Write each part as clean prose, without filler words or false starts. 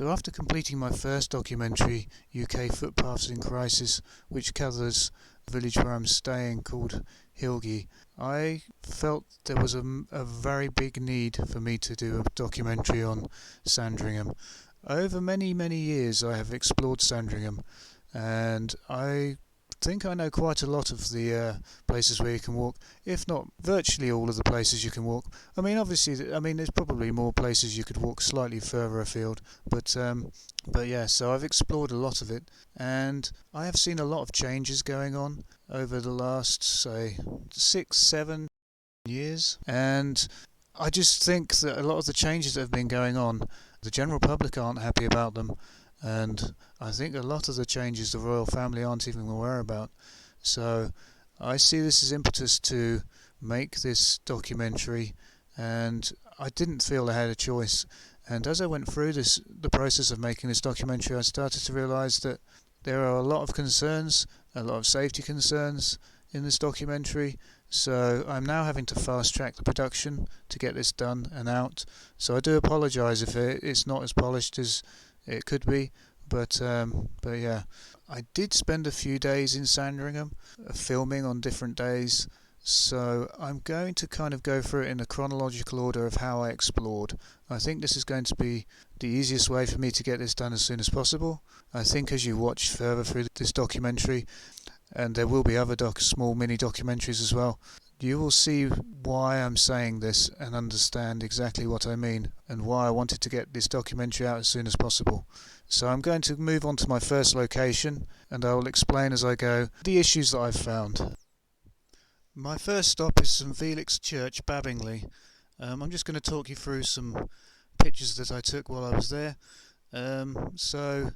So after completing my first documentary, UK Footpaths in Crisis, which covers the village where I'm staying called Hilgay, I felt there was a very big need for me to do a documentary on Sandringham. Over many years I have explored Sandringham, and I think I know quite a lot of the places where you can walk, if not virtually all of the places you can walk. I mean, obviously, there's probably more places you could walk slightly further afield, but yeah. So I've explored a lot of it, and I have seen a lot of changes going on over the last, say, 6, 7 years, and I just think that a lot of the changes that have been going on, the general public aren't happy about them. And I think a lot of the changes the royal family aren't even aware about. So I see this as impetus to make this documentary, and I didn't feel I had a choice. And as I went through the process of making this documentary, I started to realise that there are a lot of concerns, a lot of safety concerns in this documentary. So I'm now having to fast track the production to get this done and out. So I do apologise if it's not as polished as it could be, but yeah, I did spend a few days in Sandringham filming on different days, so I'm going to kind of go through it in a chronological order of how I explored. I think this is going to be the easiest way for me to get this done as soon as possible. I think as you watch further through this documentary, and there will be other small mini documentaries as well, you will see why I'm saying this and understand exactly what I mean and why I wanted to get this documentary out as soon as possible. So I'm going to move on to my first location, and I will explain as I go the issues that I've found. My first stop is St Felix Church, Babingley. I'm just going to talk you through some pictures that I took while I was there. So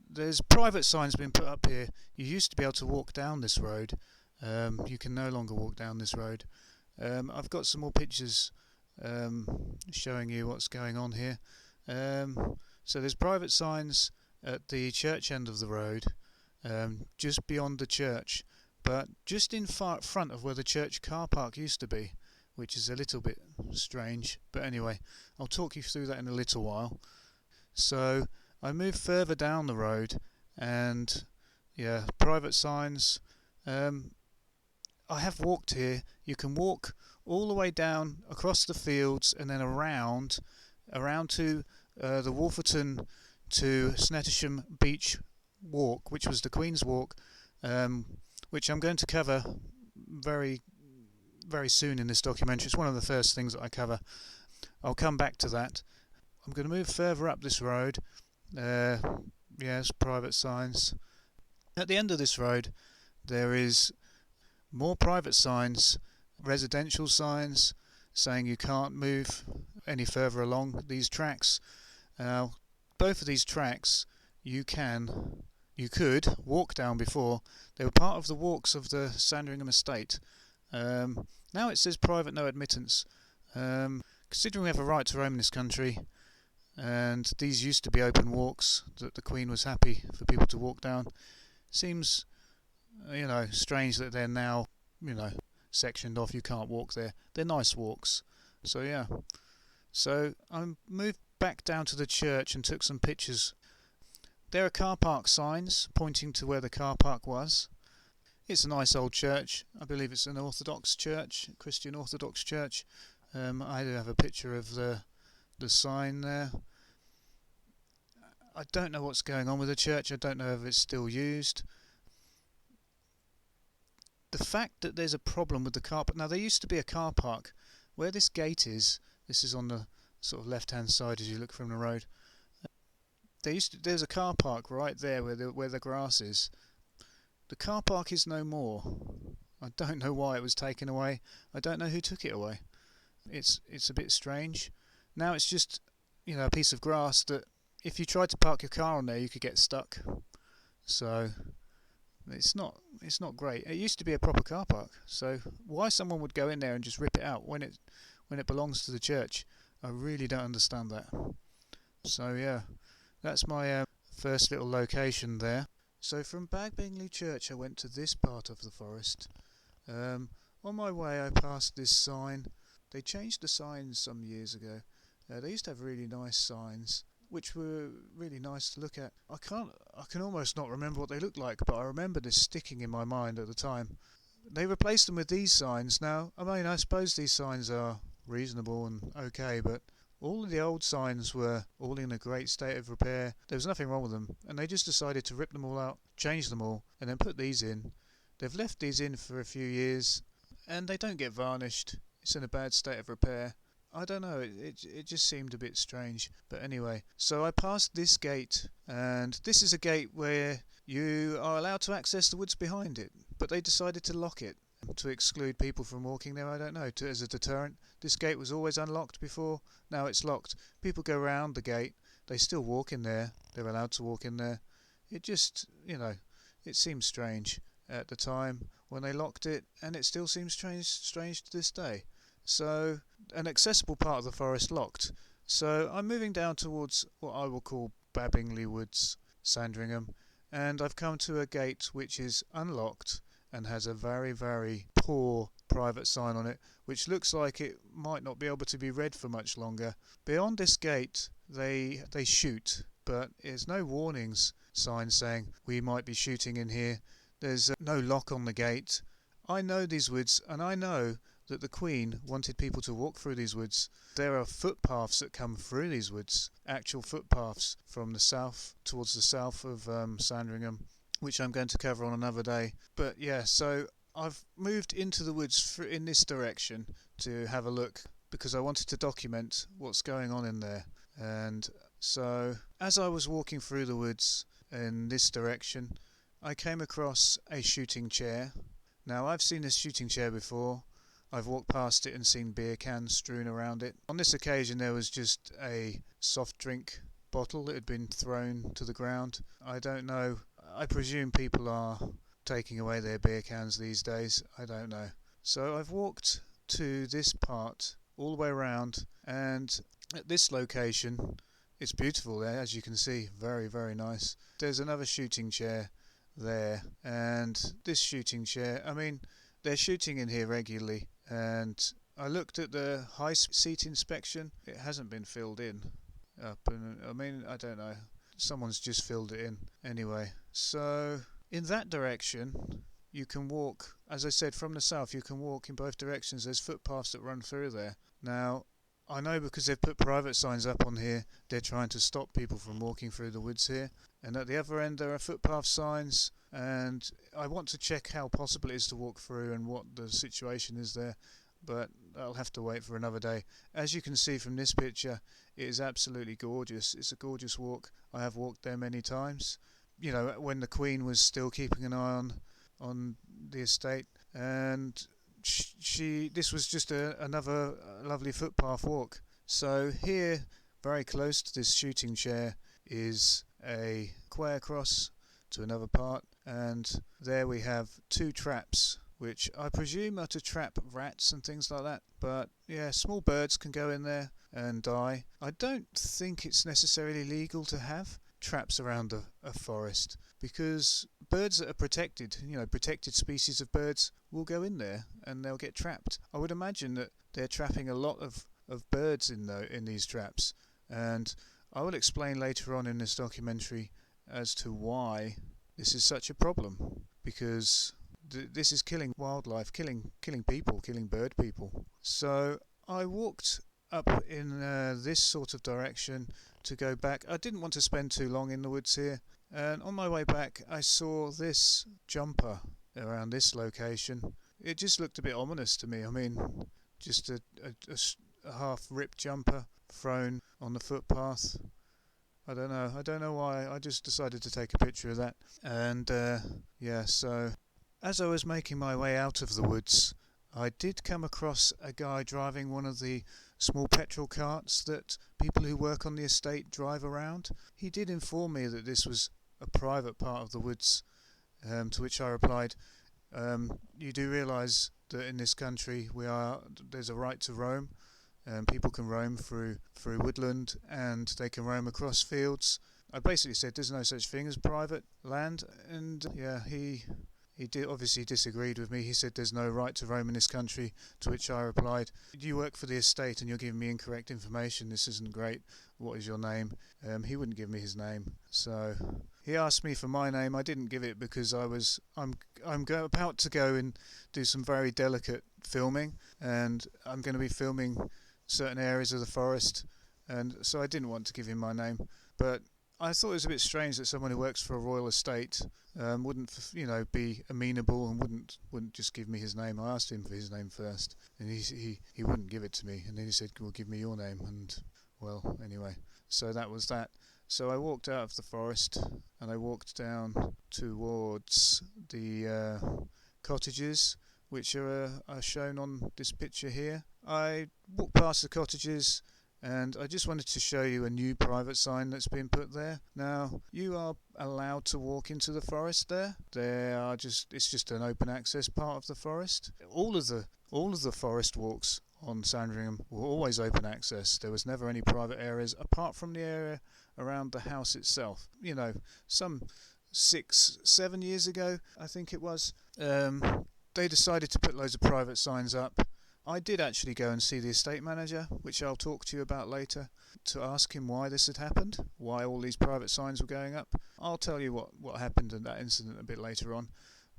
there's private signs been put up here. You used to be able to walk down this road. You can no longer walk down this road. I've got some more pictures showing you what's going on here. So there's private signs at the church end of the road, just beyond the church, but just in front of where the church car park used to be, which is a little bit strange. But anyway, I'll talk you through that in a little while. So I moved further down the road, and yeah, private signs. I have walked here. You can walk all the way down across the fields and then around to the Wolverton to Snettisham Beach walk, which was the Queen's Walk, which I'm going to cover very soon in this documentary. It's one of the first things that I cover. I'll come back to that. I'm going to move further up this road. Yes, private signs. At the end of this road there is more private signs, residential signs saying you can't move any further along these tracks. Now, both of these tracks you could walk down before. They were part of the walks of the Sandringham estate. Now it says private, no admittance. Considering we have a right to roam in this country, and these used to be open walks that the Queen was happy for people to walk down, seems strange that they're now sectioned off. You can't walk there. They're nice walks. So yeah, so I moved back down to the church and took some pictures. There are car park signs pointing to where the car park was. It's a nice old church. I believe it's an Orthodox church, Christian Orthodox church. I do have a picture of the sign there. I don't know what's going on with the church. I don't know if it's still used. The fact that there's a problem with the car park. Now, there used to be a car park where this gate is. This is on the sort of left-hand side as you look from the road. There's a car park right there where the grass is. The car park is no more. I don't know why it was taken away. I don't know who took it away. It's a bit strange. Now it's just a piece of grass that if you tried to park your car on there you could get stuck. So it's not great. It used to be a proper car park, so why someone would go in there and just rip it out when it belongs to the church, I really don't understand that. So yeah, that's my first little location there. So from Babingley Church I went to this part of the forest. On my way I passed this sign. They changed the signs some years ago. They used to have really nice signs. which were really nice to look at. I can almost not remember what they looked like, but I remember this sticking in my mind at the time. They replaced them with these signs now. I mean, I suppose these signs are reasonable and okay, but all of the old signs were all in a great state of repair. There was nothing wrong with them, and they just decided to rip them all out, change them all, and then put these in. They've left these in for a few years, and they don't get varnished. It's in a bad state of repair. I don't know, it just seemed a bit strange. But anyway, so I passed this gate, and this is a gate where you are allowed to access the woods behind it, but they decided to lock it to exclude people from walking there. I don't know, as a deterrent. This gate was always unlocked before, now it's locked. People go round the gate, they still walk in there, they're allowed to walk in there. It just, it seems strange at the time when they locked it, and it still seems strange to this day. So, an accessible part of the forest locked. So, I'm moving down towards what I will call Babingley Woods, Sandringham, and I've come to a gate which is unlocked and has a very, very poor private sign on it, which looks like it might not be able to be read for much longer. Beyond this gate, they shoot, but there's no warnings sign saying we might be shooting in here. There's no lock on the gate. I know these woods, and I know that the Queen wanted people to walk through these woods. There are footpaths that come through these woods, actual footpaths from the south, towards the south of Sandringham, which I'm going to cover on another day. But yeah, so I've moved into the woods in this direction to have a look, because I wanted to document what's going on in there. And so, as I was walking through the woods in this direction, I came across a shooting chair. Now, I've seen this shooting chair before. I've walked past it and seen beer cans strewn around it. On this occasion there was just a soft drink bottle that had been thrown to the ground. I don't know. I presume people are taking away their beer cans these days. I don't know. So I've walked to this part all the way around, and at this location it's beautiful there, as you can see. Very, very nice. There's another shooting chair there, and this shooting chair, I mean, they're shooting in here regularly, and I looked at the high seat inspection. It hasn't been filled in. I don't know. Someone's just filled it in. Anyway, so in that direction, you can walk, as I said, from the south, you can walk in both directions. There's footpaths that run through there. Now, I know because they've put private signs up on here, they're trying to stop people from walking through the woods here. And at the other end there are footpath signs, and I want to check how possible it is to walk through and what the situation is there, but I'll have to wait for another day. As you can see from this picture, it is absolutely gorgeous. It's a gorgeous walk. I have walked there many times, when the Queen was still keeping an eye on the estate, and this was just another lovely footpath walk. So here, very close to this shooting chair, is a quay across to another part, and there we have two traps, which I presume are to trap rats and things like that. But yeah, small birds can go in there and die. I don't think it's necessarily legal to have traps around a forest, because birds that are protected, protected species of birds, will go in there and they'll get trapped. I would imagine that they're trapping a lot of birds in these traps, and I will explain later on in this documentary as to why this is such a problem, because this is killing wildlife, killing people, killing bird people. So I walked up in this sort of direction to go back. I didn't want to spend too long in the woods here, and on my way back I saw this jumper around this location. It just looked a bit ominous to me. I mean, just a half ripped jumper thrown on the footpath. I don't know why. I just decided to take a picture of that. And so as I was making my way out of the woods, I did come across a guy driving one of the small petrol carts that people who work on the estate drive around. He did inform me that this was a private part of the woods, to which I replied, you do realise that in this country there's a right to roam. People can roam through woodland, and they can roam across fields. I basically said there's no such thing as private land, and yeah, he He obviously disagreed with me. He said there's no right to roam in this country, to which I replied, you work for the estate and you're giving me incorrect information. This isn't great. What is your name? He wouldn't give me his name. So he asked me for my name. I didn't give it because I'm about to go and do some very delicate filming, and I'm going to be filming certain areas of the forest, and so I didn't want to give him my name. But I thought it was a bit strange that someone who works for a royal estate wouldn't, be amenable and wouldn't just give me his name. I asked him for his name first, and he wouldn't give it to me. And then he said, "Well, give me your name." And well, anyway, so that was that. So I walked out of the forest and I walked down towards the cottages, which are shown on this picture here. I walked past the cottages, and I just wanted to show you a new private sign that's been put there. Now, you are allowed to walk into the forest there. It's just an open access part of the forest. All of the forest walks on Sandringham were always open access. There was never any private areas apart from the area around the house itself. Some 6-7 years ago, I think it was, they decided to put loads of private signs up. I did actually go and see the estate manager, which I'll talk to you about later, to ask him why this had happened, why all these private signs were going up. I'll tell you what happened in that incident a bit later on.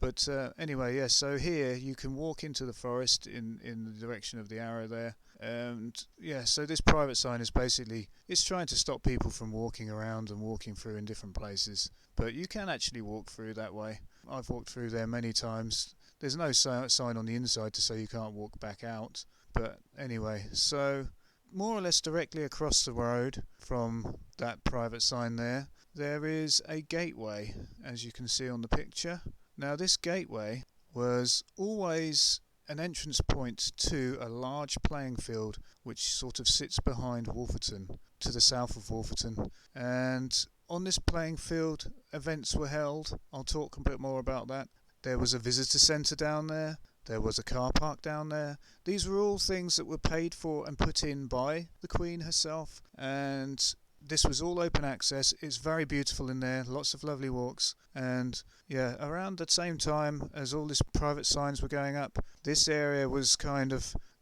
But anyway, yes, so here you can walk into the forest in the direction of the arrow there. And yeah, so this private sign is basically, it's trying to stop people from walking around and walking through in different places. But you can actually walk through that way. I've walked through there many times. There's no sign on the inside to say you can't walk back out. But anyway, so more or less directly across the road from that private sign there is a gateway, as you can see on the picture. Now, this gateway was always an entrance point to a large playing field which sort of sits behind Wolverton, to the south of Wolverton. And on this playing field, events were held. I'll talk a bit more about that. There was a visitor centre down there. There was a car park down there. These were all things that were paid for and put in by the Queen herself. And this was all open access. It's very beautiful in there. Lots of lovely walks. And yeah, around the same time as all these private signs were going up, this area was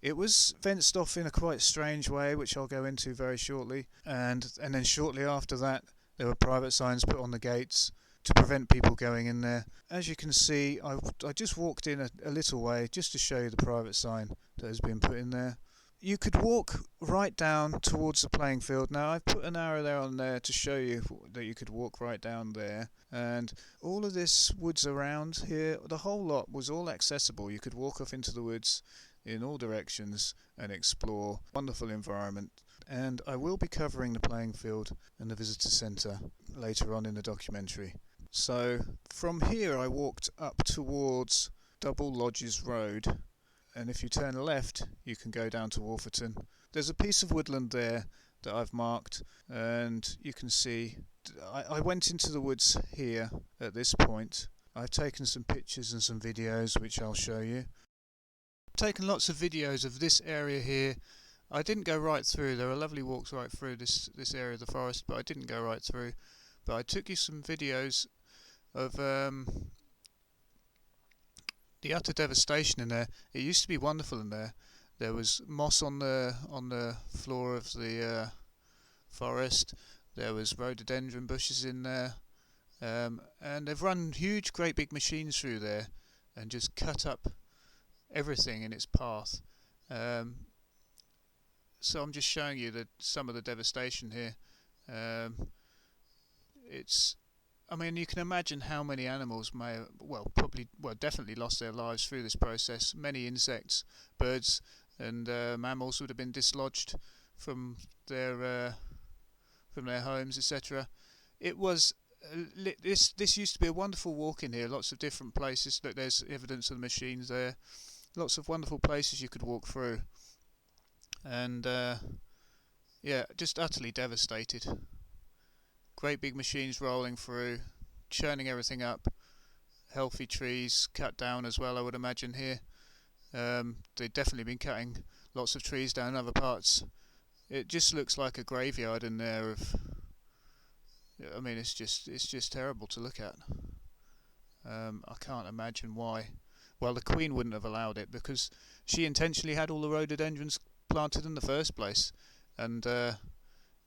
it was fenced off in a quite strange way, which I'll go into very shortly. And then shortly after that, there were private signs put on the gates to prevent people going in there. As you can see, I just walked in a little way just to show you the private sign that has been put in there. You could walk right down towards the playing field. Now, I've put an arrow there on there to show you that you could walk right down there. And all of this woods around here, the whole lot was all accessible. You could walk off into the woods in all directions and explore. Wonderful environment. And I will be covering the playing field and the visitor centre later on in the documentary. So from here I walked up towards Double Lodges Road, and if you turn left you can go down to Wolverton. There's a piece of woodland there that I've marked, and you can see I went into the woods here at this point. I've taken some pictures and some videos which I'll show you. I've taken lots of videos of this area here. I didn't go right through. There are lovely walks right through this area of the forest, but I didn't go right through. But I took you some videos of the utter devastation in there. It used to be wonderful in there. There was moss on the floor of the forest. There was rhododendron bushes in there, and they've run huge, great big machines through there and just cut up everything in its path. So I'm just showing you some of the devastation here. You can imagine how many animals definitely lost their lives through this process. Many insects, birds, and mammals would have been dislodged from their homes, etc. It was this used to be a wonderful walk in here. Lots of different places. Look, there's evidence of the machines there. Lots of wonderful places you could walk through. And just utterly devastated. Great big machines rolling through, churning everything up. Healthy trees cut down as well, I would imagine here. They've definitely been cutting lots of trees down in other parts. It just looks like a graveyard in there. It's just terrible to look at. I can't imagine why. Well, the Queen wouldn't have allowed it because she intentionally had all the rhododendrons planted in the first place, and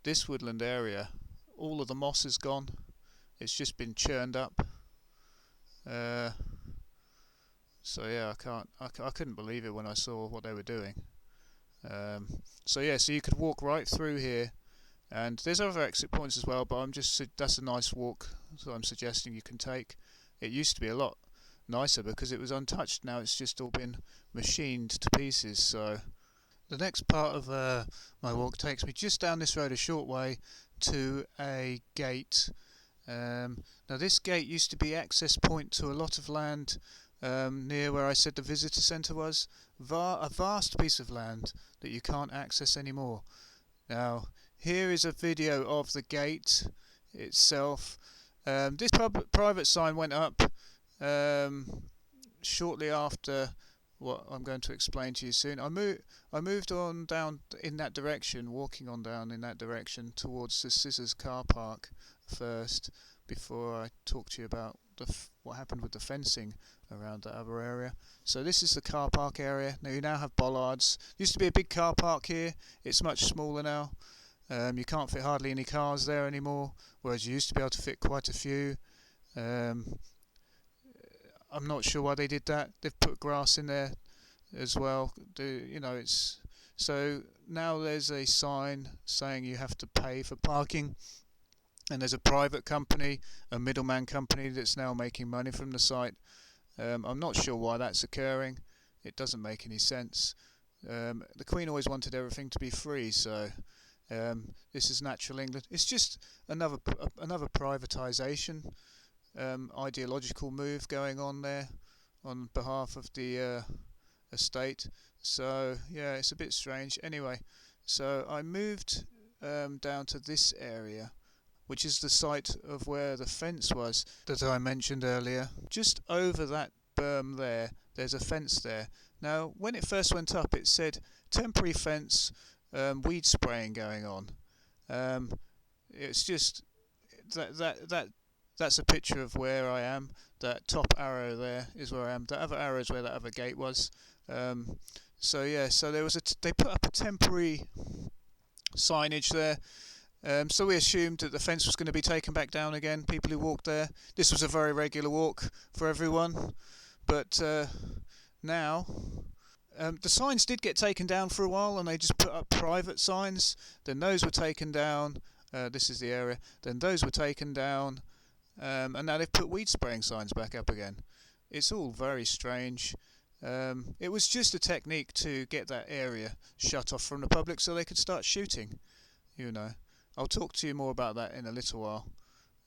this woodland area, all of the moss is gone. It's just been churned up. So yeah, I couldn't believe it when I saw what they were doing. So yeah, so you could walk right through here, and there's other exit points as well, but that's a nice walk, so I'm suggesting you can take. It used to be a lot nicer because it was untouched. Now it's just all been machined to pieces. So the next part of my walk takes me just down this road a short way to a gate. Now this gate used to be access point to a lot of land near where I said the visitor centre was. A vast piece of land that you can't access anymore. Now here is a video of the gate itself. This private sign went up shortly after what I'm going to explain to you soon. I moved on down in that direction, walking on down in that direction towards the Scissors car park first, before I talk to you about what happened with the fencing around that other area. So this is the car park area. Now you now have bollards. Used to be a big car park here. It's much smaller now. You can't fit hardly any cars there anymore, whereas you used to be able to fit quite a few. I'm not sure why they did that. They've put grass in there as well. It's so now there's a sign saying you have to pay for parking, and there's a private company, a middleman company, that's now making money from the site. I'm not sure why that's occurring. It doesn't make any sense. The Queen always wanted everything to be free, so this is natural England. It's just another privatisation. Ideological move going on there on behalf of the estate. So yeah, it's a bit strange. Anyway, so I moved down to this area, which is the site of where the fence was that I mentioned earlier. Just over that berm there's a fence there. Now when it first went up it said temporary fence, weed spraying going on. It's just that's a picture of where I am. That top arrow there is where I am. The other arrow is where that other gate was. So yeah, so there was they put up a temporary signage there. So we assumed that the fence was going to be taken back down again. People who walked there. This was a very regular walk for everyone. But now the signs did get taken down for a while, and they just put up private signs. Then those were taken down. This is the area. Then those were taken down. And now they've put weed spraying signs back up again. It's all very strange. It was just a technique to get that area shut off from the public so they could start shooting. I'll talk to you more about that in a little while.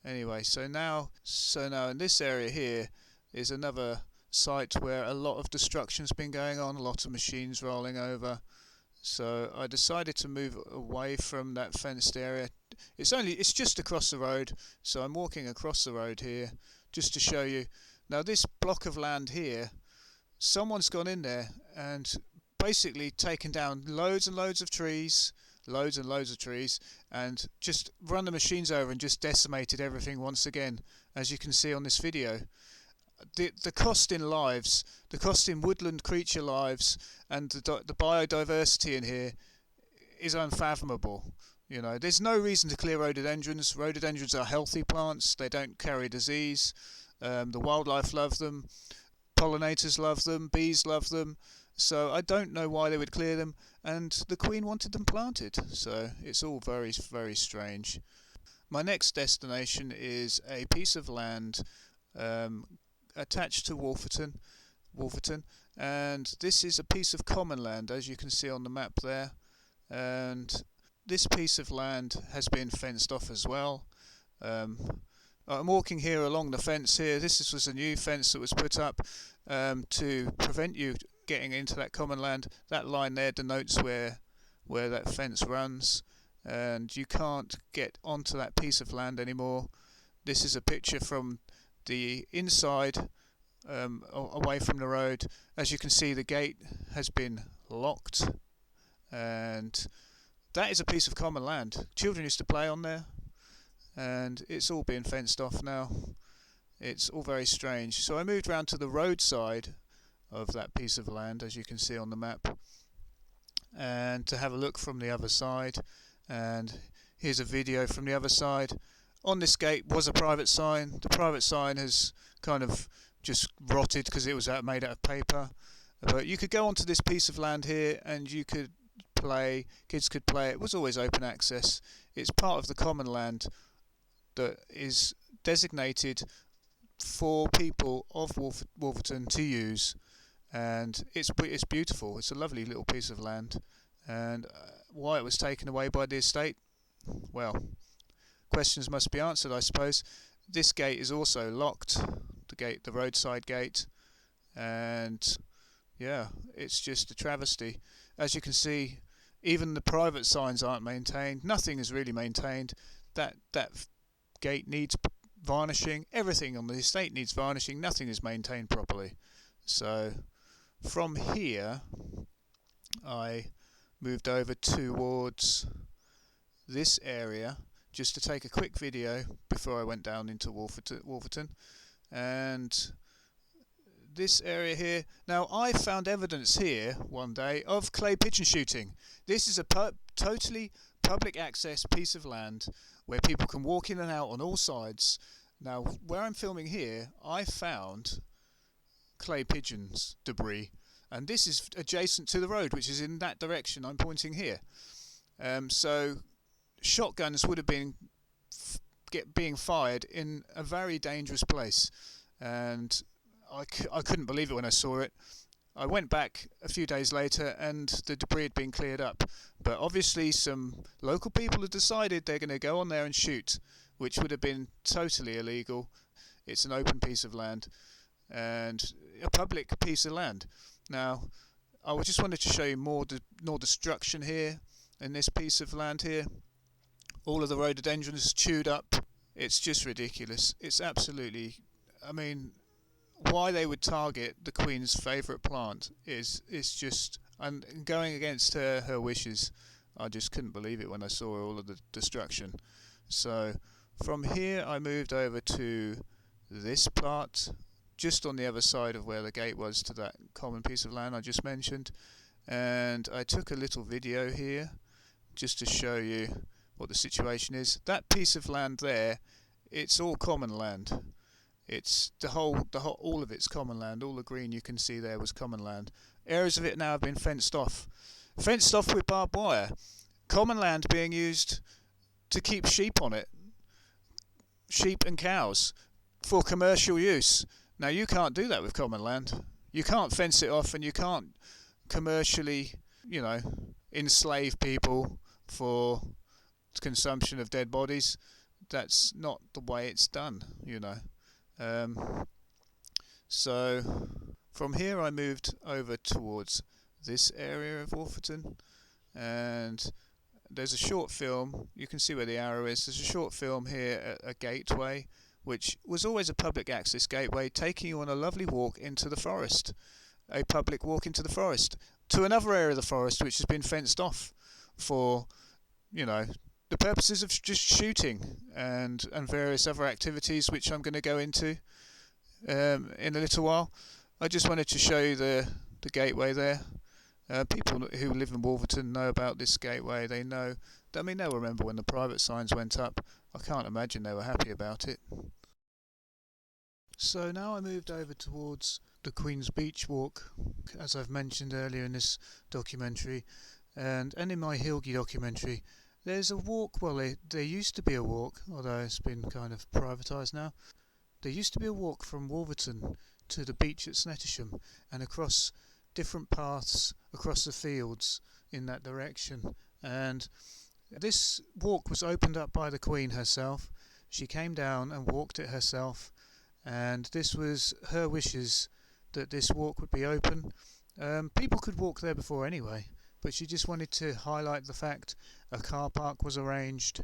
Anyway, so now in this area here is another site where a lot of destruction's been going on, a lot of machines rolling over. So I decided to move away from that fenced area. It's just across the road, so I'm walking across the road here just to show you. Now this block of land here, someone's gone in there and basically taken down loads and loads of trees, and just run the machines over and just decimated everything once again, as you can see on this video. The cost in lives, the cost in woodland creature lives, and the biodiversity in here is unfathomable. There's no reason to clear rhododendrons. Rhododendrons are healthy plants. They don't carry disease. The wildlife love them. Pollinators love them. Bees love them. So I don't know why they would clear them. And the Queen wanted them planted. So it's all very, very strange. My next destination is a piece of land attached to Wolverton, and this is a piece of common land, as you can see on the map there. And this piece of land has been fenced off as well. I'm walking here along the fence here. This was a new fence that was put up to prevent you getting into that common land. That line there denotes where that fence runs, and you can't get onto that piece of land anymore. This is a picture from the inside, away from the road. As you can see, the gate has been locked, and that is a piece of common land. Children used to play on there, and it's all being fenced off now. It's all very strange. So I moved round to the roadside of that piece of land, as you can see on the map, and to have a look from the other side. And here's a video from the other side. On this gate was a private sign. The private sign has kind of just rotted because it was made out of paper. But you could go onto this piece of land here and you could play, kids could play. It was always open access. It's part of the common land that is designated for people of Wolverton to use, and it's beautiful. It's a lovely little piece of land, and why it was taken away by the estate, well, questions must be answered, I suppose. This gate is also locked, the roadside gate, and yeah, it's just a travesty. As you can see, even the private signs aren't maintained. Nothing is really maintained. That gate needs varnishing. Everything on the estate needs varnishing. Nothing is maintained properly. So from here, I moved over towards this area just to take a quick video before I went down into Wolverton. And this area here, now I found evidence here one day of clay pigeon shooting. This is a totally public access piece of land where people can walk in and out on all sides. Now where I'm filming here, I found clay pigeons debris, and this is adjacent to the road, which is in that direction I'm pointing here. So shotguns would have been being fired in a very dangerous place, and I couldn't believe it when I saw it. I went back a few days later and the debris had been cleared up, but obviously some local people had decided they're going to go on there and shoot, which would have been totally illegal. It's an open piece of land and a public piece of land. Now I just wanted to show you more destruction here in this piece of land here. All of the rhododendrons chewed up. It's just ridiculous. It's absolutely, I mean, why they would target the Queen's favourite plant is just, and going against her wishes. I just couldn't believe it when I saw all of the destruction. So from here I moved over to this part, just on the other side of where the gate was to that common piece of land I just mentioned, and I took a little video here just to show you what the situation is. That piece of land there, it's all common land. It's all of it's common land. All the green you can see there was common land. Areas of it now have been fenced off with barbed wire. Common land being used to keep sheep on it, sheep and cows, for commercial use. Now you can't do that with common land. You can't fence it off, and you can't commercially, enslave people for consumption of dead bodies. That's not the way it's done, So from here I moved over towards this area of Wolverton, and there's a short film. You can see where the arrow is. There's a short film here at a gateway, which was always a public access gateway, taking you on a lovely walk into the forest. A public walk into the forest to another area of the forest which has been fenced off for, the purposes of just shooting and various other activities which I'm going to go into in a little while. I just wanted to show you the gateway there. People who live in Wolverton know about this gateway. They know. I mean, they'll remember when the private signs went up. I can't imagine they were happy about it. So now I moved over towards the Queen's Beach Walk, as I've mentioned earlier in this documentary, and in my Hilgay documentary. There's a walk, well there used to be a walk, although it's been kind of privatised now. There used to be a walk from Wolverton to the beach at Sandringham and across different paths across the fields in that direction. And this walk was opened up by the Queen herself. She came down and walked it herself, and this was her wishes that this walk would be open. People could walk there before anyway, but she just wanted to highlight the fact a car park was arranged.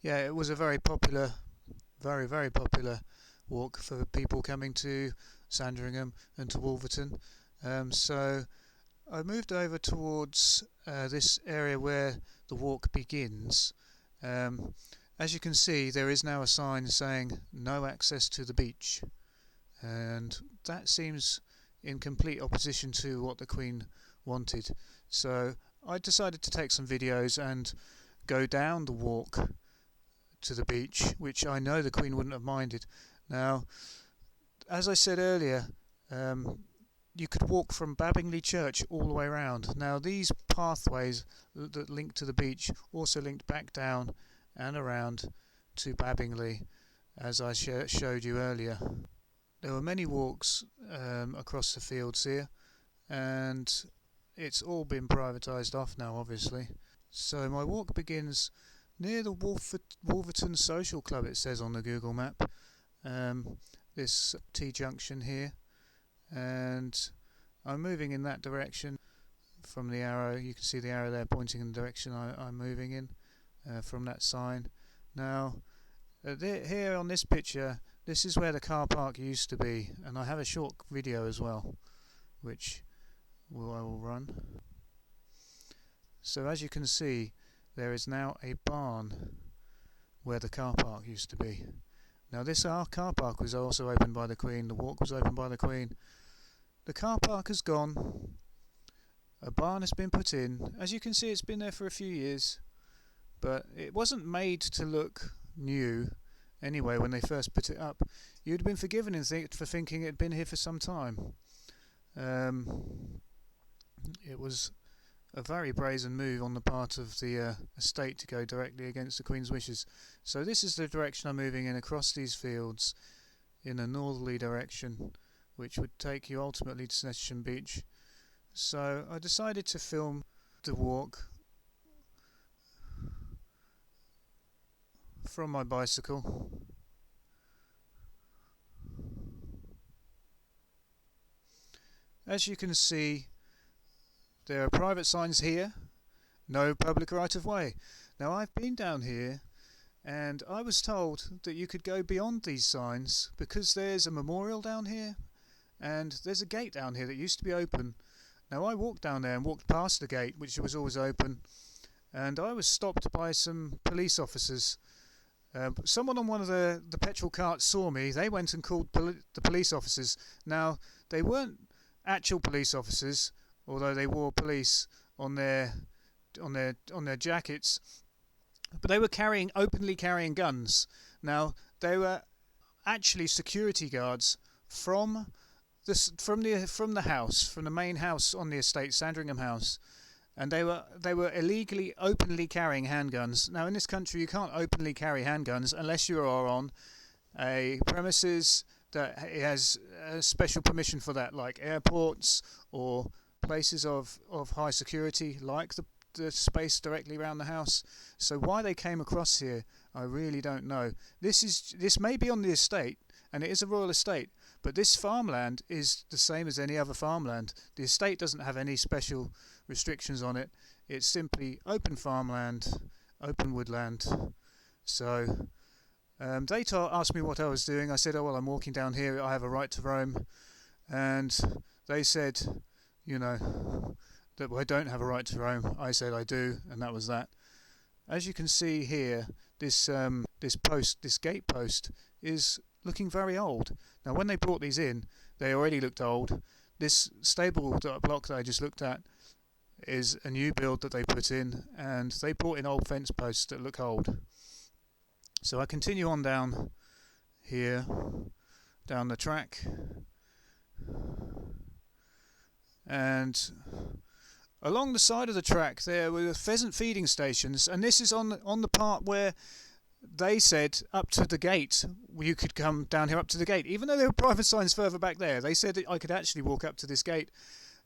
Yeah, it was a very popular, very, very popular walk for people coming to Sandringham and to Wolverton. So I moved over towards this area where the walk begins. As you can see, there is now a sign saying no access to the beach, and that seems in complete opposition to what the Queen wanted. So I decided to take some videos and go down the walk to the beach, which I know the Queen wouldn't have minded. Now, as I said earlier, you could walk from Babingley Church all the way around. Now, these pathways that link to the beach also linked back down and around to Babingley, as I showed you earlier. There were many walks across the fields here, and it's all been privatised off now, obviously. So my walk begins near the Wolverton Social Club, it says on the Google map. This T-junction here, and I'm moving in that direction from the arrow. You can see the arrow there pointing in the direction I'm moving in from that sign. Now, here on this picture, this is where the car park used to be, and I have a short video as well, which I will run. So as you can see, there is now a barn where the car park used to be. Now this car park was also opened by the Queen, the walk was opened by the Queen. The car park has gone, a barn has been put in. As you can see, it's been there for a few years, but it wasn't made to look new anyway when they first put it up. You'd have been forgiven for thinking it had been here for some time. It was a very brazen move on the part of the estate to go directly against the Queen's wishes. So this is the direction I'm moving in, across these fields in a northerly direction, which would take you ultimately to Sandringham Beach. So I decided to film the walk from my bicycle. As you can see, there are private signs here, no public right of way. Now I've been down here and I was told that you could go beyond these signs because there's a memorial down here and there's a gate down here that used to be open. Now I walked down there and walked past the gate, which was always open, and I was stopped by some police officers. Someone on one of the petrol carts saw me. They went and called the police officers. Now they weren't actual police officers, although they wore police on their jackets, but they were openly carrying guns. Now they were actually security guards from the house, from the main house on the estate, Sandringham House, and they were illegally openly carrying handguns. Now in this country you can't openly carry handguns unless you are on a premises that has a special permission for that, like airports or places of high security, like the space directly around the house. So why they came across here, I really don't know. This may be on the estate, and it is a royal estate, but this farmland is the same as any other farmland. The estate doesn't have any special restrictions on it. It's simply open farmland, open woodland. So they asked me what I was doing. I said, oh well, I'm walking down here, I have a right to roam. And they said, that I don't have a right to roam. I said I do, and that was that. As you can see here, this gate post is looking very old. Now when they brought these in, they already looked old. This stable block that I just looked at is a new build that they put in, and they brought in old fence posts that look old. So I continue on down here, down the track, and along the side of the track there were pheasant feeding stations, and this is on the part where they said up to the gate. You could come down here up to the gate, even though there were private signs further back there. They said that I could actually walk up to this gate.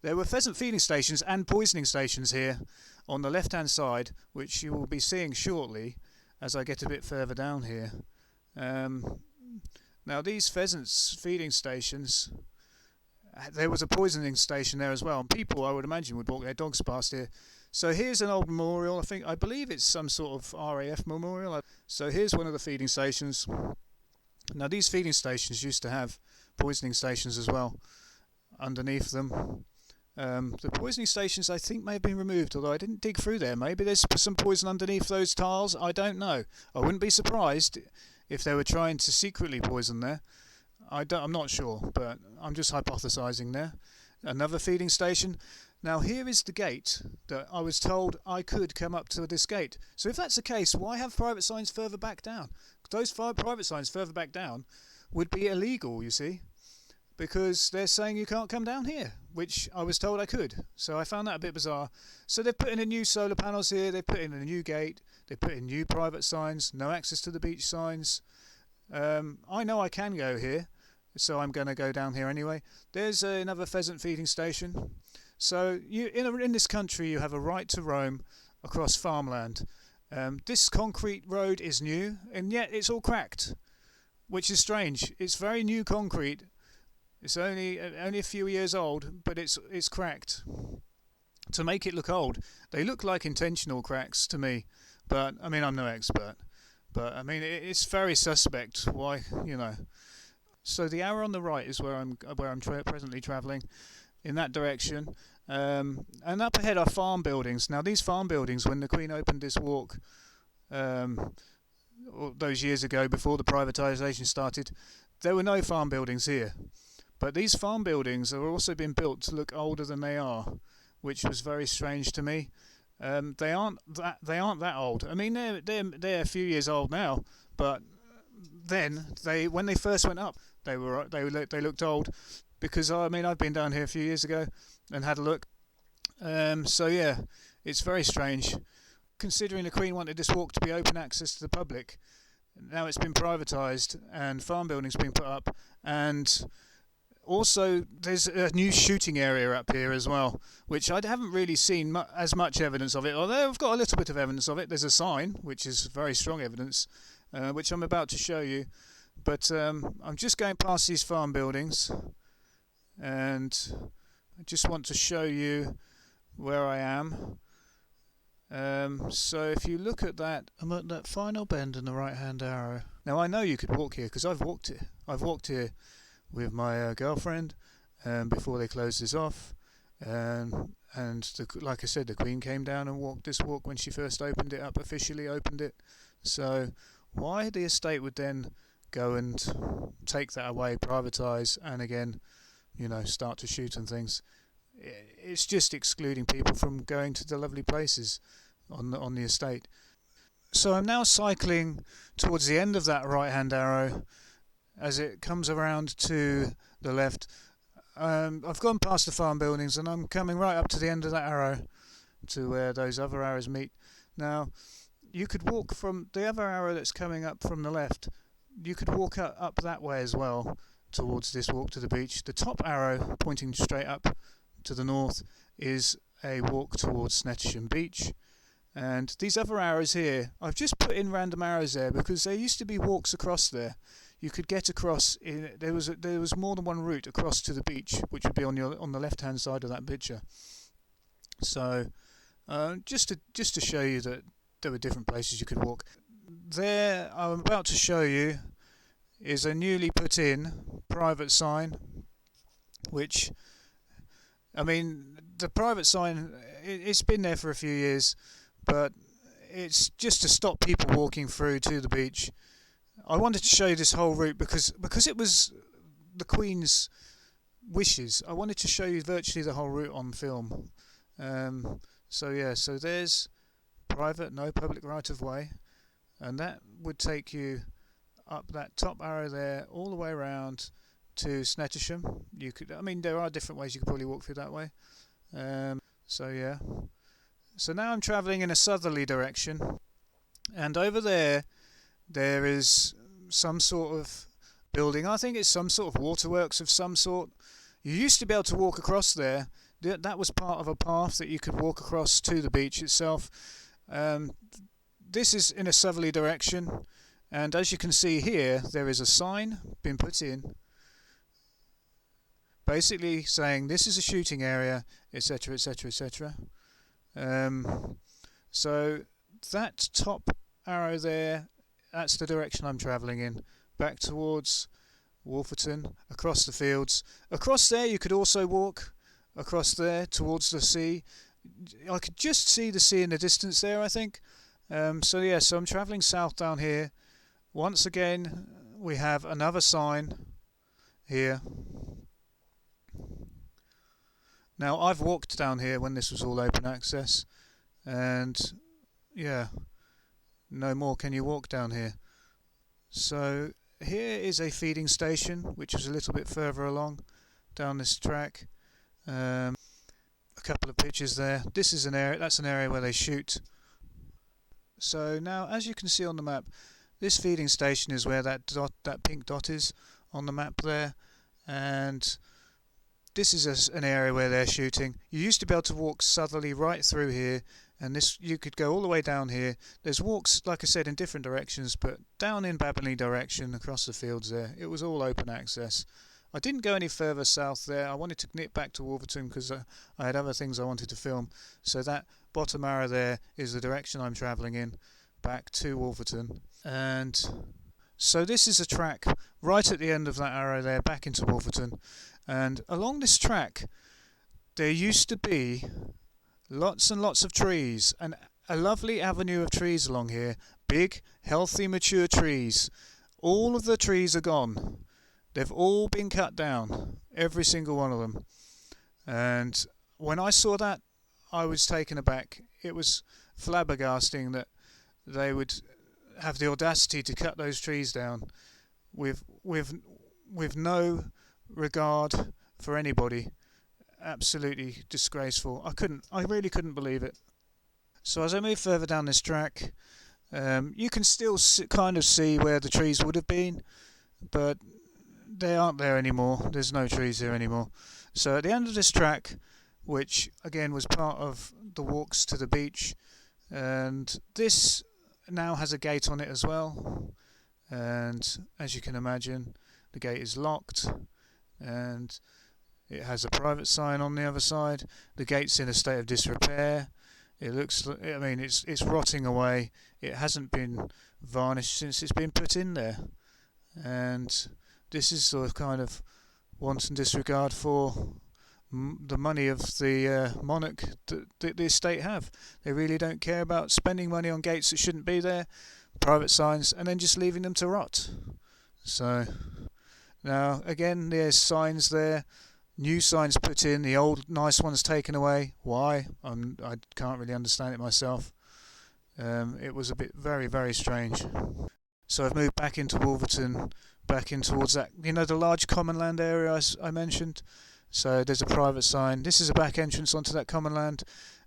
There were pheasant feeding stations and poisoning stations here on the left hand side, which you will be seeing shortly as I get a bit further down here. Now these pheasants feeding stations, there was a poisoning station there as well, and people, I would imagine, would walk their dogs past here. So here's an old memorial. I believe it's some sort of RAF memorial. So here's one of the feeding stations. Now these feeding stations used to have poisoning stations as well underneath them, The poisoning stations I think may have been removed, although I didn't dig through there. Maybe there's some poison underneath those tiles. I don't know. I wouldn't be surprised if they were trying to secretly poison there. I'm not sure, but I'm just hypothesising there. Another feeding station. Now here is the gate that I was told I could come up to this gate. So if that's the case, why have private signs further back down? Those 5 private signs further back down would be illegal, you see, because they're saying you can't come down here, which I was told I could. So I found that a bit bizarre. So they've put in a new solar panels here, they've put in a new gate, they've put in new private signs, no access to the beach signs. I know I can go here, so I'm going to go down here anyway. There's another pheasant feeding station. So in this country you have a right to roam across farmland. This concrete road is new, and yet it's all cracked, which is strange. It's very new concrete. It's only a few years old, but it's cracked. To make it look old, they look like intentional cracks to me. But I mean, I'm no expert. But I mean, it's very suspect. Why, you know? So the arrow on the right is where I'm presently travelling, in that direction. And up ahead are farm buildings. Now these farm buildings, when the Queen opened this walk those years ago before the privatisation started, there were no farm buildings here. But these farm buildings have also been built to look older than they are, which was very strange to me. They aren't that old. I mean, they're a few years old now, but then when they first went up, they looked old, because I mean I've been down here a few years ago and had a look. So yeah, it's very strange, considering the Queen wanted this walk to be open access to the public. Now it's been privatised and farm buildings been put up, and also there's a new shooting area up here as well, which I haven't really seen as much evidence of it, although I've got a little bit of evidence of it. There's a sign, which is very strong evidence, which I'm about to show you. But I'm just going past these farm buildings, and I just want to show you where I am. So if you look at that, I'm at that final bend in the right hand arrow. Now I know you could walk here, because I've walked here. I've walked here with my girlfriend before they closed this off, and like I said, the Queen came down and walked this walk when she first opened it up, officially opened it. So why the estate would then go and take that away, privatise, and again, you know, start to shoot and things? It's just excluding people from going to the lovely places on the estate. So I'm now cycling towards the end of that right hand arrow as it comes around to the left. I've gone past the farm buildings and I'm coming right up to the end of that arrow to where those other arrows meet. Now you could walk from the other arrow that's coming up from the left, you could walk up that way as well towards this walk to the beach. The top arrow pointing straight up to the north is a walk towards Snettisham Beach, and these other arrows here, I've just put in random arrows there because there used to be walks across there. You could get across. There was more than one route across to the beach, which would be on the left hand side of that picture. So just to show you that there were different places you could walk. There I'm about to show you is a newly put in private sign, which, I mean, the private sign, it's been there for a few years, but it's just to stop people walking through to the beach. I wanted to show you this whole route because it was the Queen's wishes. I wanted to show you virtually the whole route on film. So yeah, so there's private, no public right of way, and that would take you up that top arrow there all the way around to Snettisham. You could, I mean, there are different ways you could probably walk through that way. So yeah. So now I'm travelling in a southerly direction, and over there is some sort of building. I think it's some sort of waterworks of some sort. You used to be able to walk across there. That was part of a path that you could walk across to the beach itself. This is in a southerly direction, and as you can see here, there is a sign been put in basically saying this is a shooting area, etc, etc, etc. So that top arrow there, that's the direction I'm travelling in, back towards Wolferton, across the fields. Across there you could also walk. across there towards the sea. I could just see the sea in the distance there, I think. So I'm travelling south down here. Once again, we have another sign here. Now, I've walked down here when this was all open access, and yeah, no more can you walk down here. So here is a feeding station, which is a little bit further along down this track. A couple of pictures there. This is an area. That's an area where they shoot. So now, as you can see on the map, this feeding station is where that pink dot is on the map there, and this is an area where they're shooting. You used to be able to walk southerly right through here, and this you could go all the way down here. There's walks, like I said, in different directions, but down in Baberley direction across the fields there, it was all open access. I didn't go any further south there. I wanted to nip back to Wolverton because I had other things I wanted to film. So that bottom arrow there is the direction I'm travelling in, back to Wolverton. And so this is a track right at the end of that arrow there, back into Wolverton. And along this track, there used to be lots and lots of trees, and a lovely avenue of trees along here. Big, healthy, mature trees. All of the trees are gone. They've all been cut down, every single one of them. And when I saw that, I was taken aback. It was flabbergasting that they would have the audacity to cut those trees down with no regard for anybody. Absolutely disgraceful. I really couldn't believe it. So as I move further down this track, you can still kind of see where the trees would have been, but they aren't there anymore. There's no trees here anymore. So at the end of this track, which again was part of the walks to the beach, and this now has a gate on it as well, and as you can imagine, the gate is locked, and it has a private sign on the other side. The gate's in a state of disrepair. It looks, I mean, it's rotting away. It hasn't been varnished since it's been put in there, and this is sort of kind of wanton disregard for the money of the monarch that the estate have. They really don't care about spending money on gates that shouldn't be there, private signs, and then just leaving them to rot. So now again, there's signs there, new signs put in, the old nice ones taken away. Why? I can't really understand it myself. It was a bit very, very strange. So I've moved back into Wolverton, back in towards that, the large common land area I mentioned. So there's a private sign. This is a back entrance onto that common land,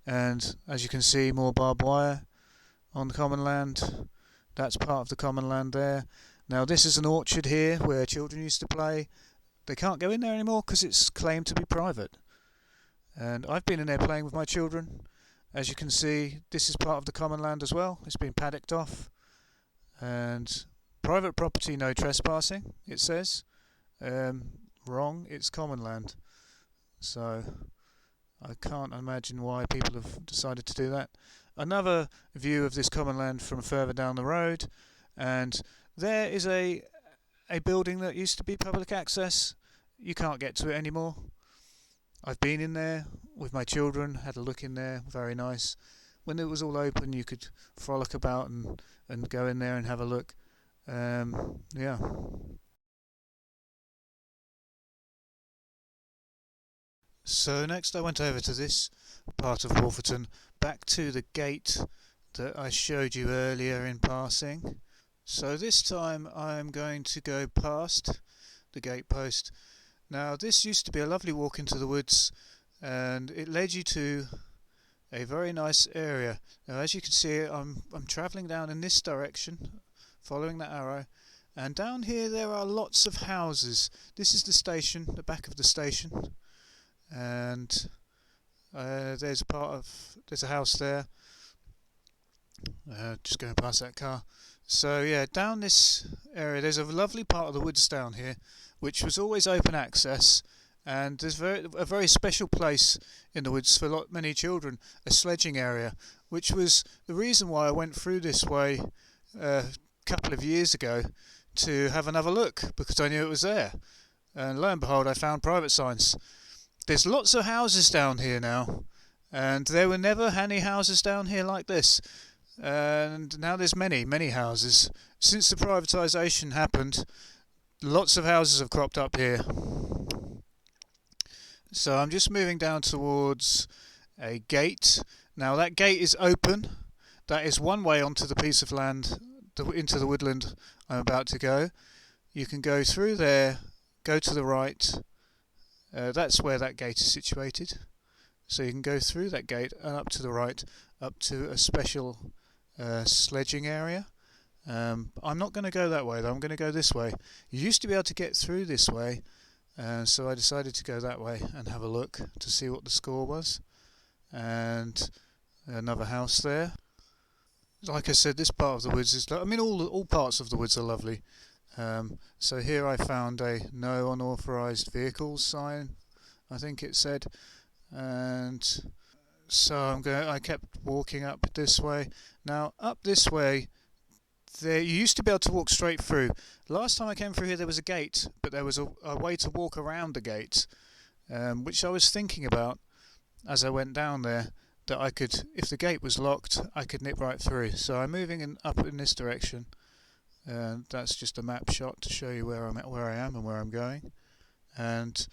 and as you can see, more barbed wire on the common land. That's part of the common land there. Now this is an orchard here where children used to play. They can't go in there anymore because it's claimed to be private. And I've been in there playing with my children. As you can see, this is part of the common land as well. It's been paddocked off. And private property, no trespassing, it says. Wrong, it's common land. So I can't imagine why people have decided to do that. Another view of this common land from further down the road, and there is a building that used to be public access. You can't get to it anymore. I've been in there with my children, had a look in there, very nice. When it was all open, you could frolic about and go in there and have a look. Yeah. So next I went over to this part of Wolverton, back to the gate that I showed you earlier in passing. So this time I'm going to go past the gate post. Now this used to be a lovely walk into the woods, and it led you to a very nice area. Now as you can see, I'm travelling down in this direction, following that arrow, and down here there are lots of houses. This is the station, the back of the station, and there's a house there. Just going past that car. So yeah, down this area there's a lovely part of the woods down here, which was always open access, and there's a very special place in the woods for many children, a sledging area, which was the reason why I went through this way a couple of years ago to have another look, because I knew it was there, and lo and behold I found private signs. There's lots of houses down here now, and there were never any houses down here like this. And now there's many houses. Since the privatisation happened, lots of houses have cropped up here. So I'm just moving down towards a gate. Now that gate is open. That is one way onto the piece of land, into the woodland I'm about to go. You can go through there, go to the right. That's where that gate is situated. So you can go through that gate and up to the right, up to a special sledging area. I'm not going to go that way though, I'm going to go this way. You used to be able to get through this way, so I decided to go that way and have a look to see what the score was. And another house there. Like I said, this part of the woods is, I mean, all parts of the woods are lovely. So here I found a no unauthorised vehicles sign, I think it said, and so I kept walking up this way. Now up this way, there you used to be able to walk straight through. Last time I came through here there was a gate, but there was a way to walk around the gate, which I was thinking about as I went down there, that I could, if the gate was locked, I could nip right through. So I'm moving up in this direction. That's just a map shot to show you where I am and where I'm going. And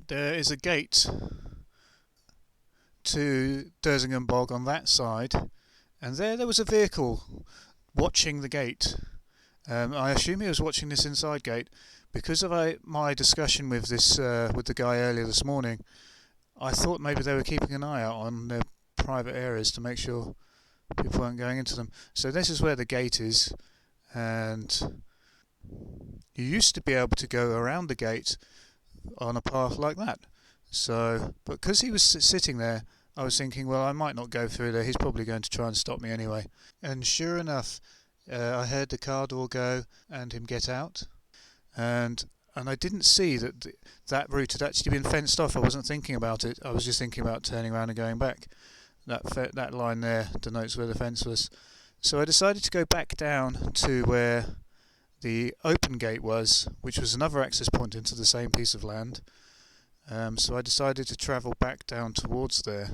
there is a gate to Sandringham Bog on that side, and there was a vehicle watching the gate. I assume he was watching this inside gate because of my discussion with the guy earlier this morning. I thought maybe they were keeping an eye out on their private areas to make sure people weren't going into them. So this is where the gate is, and you used to be able to go around the gate on a path like that. So, but because he was sitting there, I was thinking, well, I might not go through there. He's probably going to try and stop me anyway. And sure enough, I heard the car door go and him get out, and I didn't see that route had actually been fenced off. I wasn't thinking about it. I was just thinking about turning around and going back. That line there denotes where the fence was. So I decided to go back down to where the open gate was, which was another access point into the same piece of land. So I decided to travel back down towards there,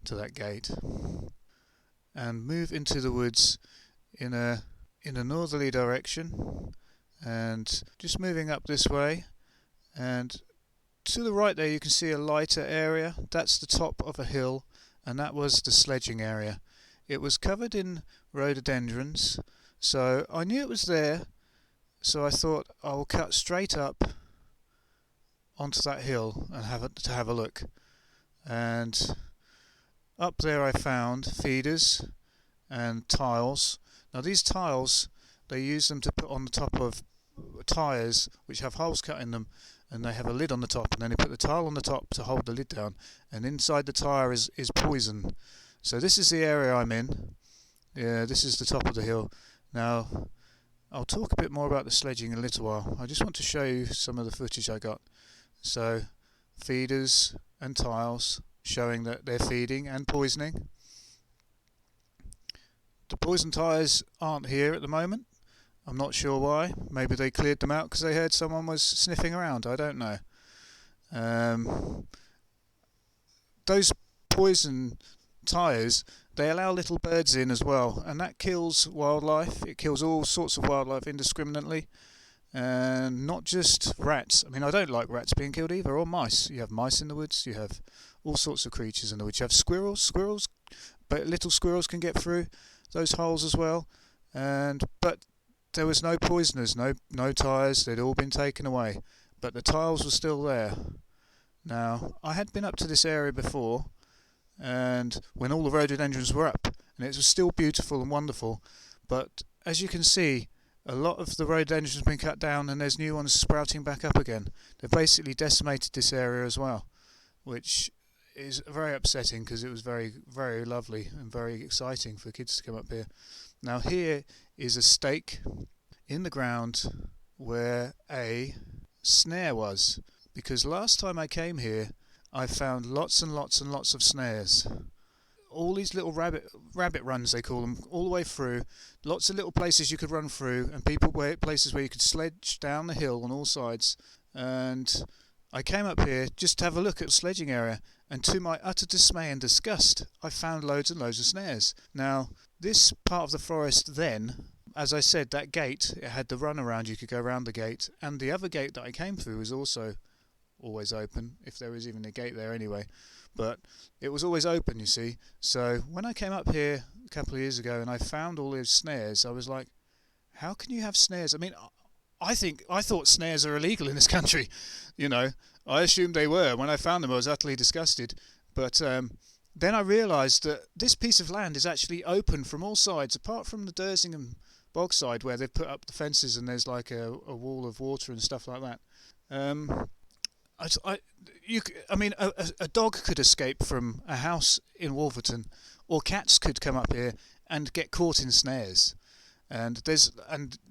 to that gate, and move into the woods in a northerly direction, and just moving up this way. And to the right there you can see a lighter area. That's the top of a hill, and that was the sledging area. It was covered in rhododendrons, so I knew it was there, so I thought I'll cut straight up onto that hill and have a look. And up there I found feeders and tiles. Now these tiles, they use them to put on the top of tyres which have holes cut in them, and they have a lid on the top, and then they put the tile on the top to hold the lid down, and inside the tyre is poison. So this is the area I'm in. Yeah, this is the top of the hill. Now I'll talk a bit more about the sledging in a little while. I just want to show you some of the footage I got. So feeders and tiles showing that they're feeding and poisoning. The poison tyres aren't here at the moment. I'm not sure why. Maybe they cleared them out because they heard someone was sniffing around. I don't know. Those poison tyres, they allow little birds in as well, and that kills wildlife. It kills all sorts of wildlife indiscriminately, and not just rats. I mean, I don't like rats being killed either, or mice. You have mice in the woods. You have all sorts of creatures in the woods. You have squirrels, but little squirrels can get through those holes as well. But there was no poisoners, no tyres. They'd all been taken away, but the tiles were still there. Now, I had been up to this area before, and when all the rhododendrons were up, and it was still beautiful and wonderful, but as you can see, a lot of the rhododendrons have been cut down and there's new ones sprouting back up again. They've basically decimated this area as well, which is very upsetting because it was very, very lovely and very exciting for kids to come up here. Now here is a stake in the ground where a snare was, because last time I came here I found lots and lots and lots of snares. All these little rabbit runs, they call them, all the way through. Lots of little places you could run through, and places where you could sledge down the hill on all sides. And I came up here just to have a look at the sledging area, and to my utter dismay and disgust, I found loads and loads of snares. Now, this part of the forest then, as I said, that gate, it had the run around, you could go around the gate, and the other gate that I came through was also always open, if there was even a gate there anyway. But it was always open, you see. So when I came up here a couple of years ago and I found all those snares, I was like, how can you have snares? I mean, I thought snares are illegal in this country. You know, I assumed they were. When I found them, I was utterly disgusted. But then I realised that this piece of land is actually open from all sides, apart from the Sandringham bog side where they've put up the fences and there's like a wall of water and stuff like that. A dog could escape from a house in Wolverton, or cats could come up here and get caught in snares. And there's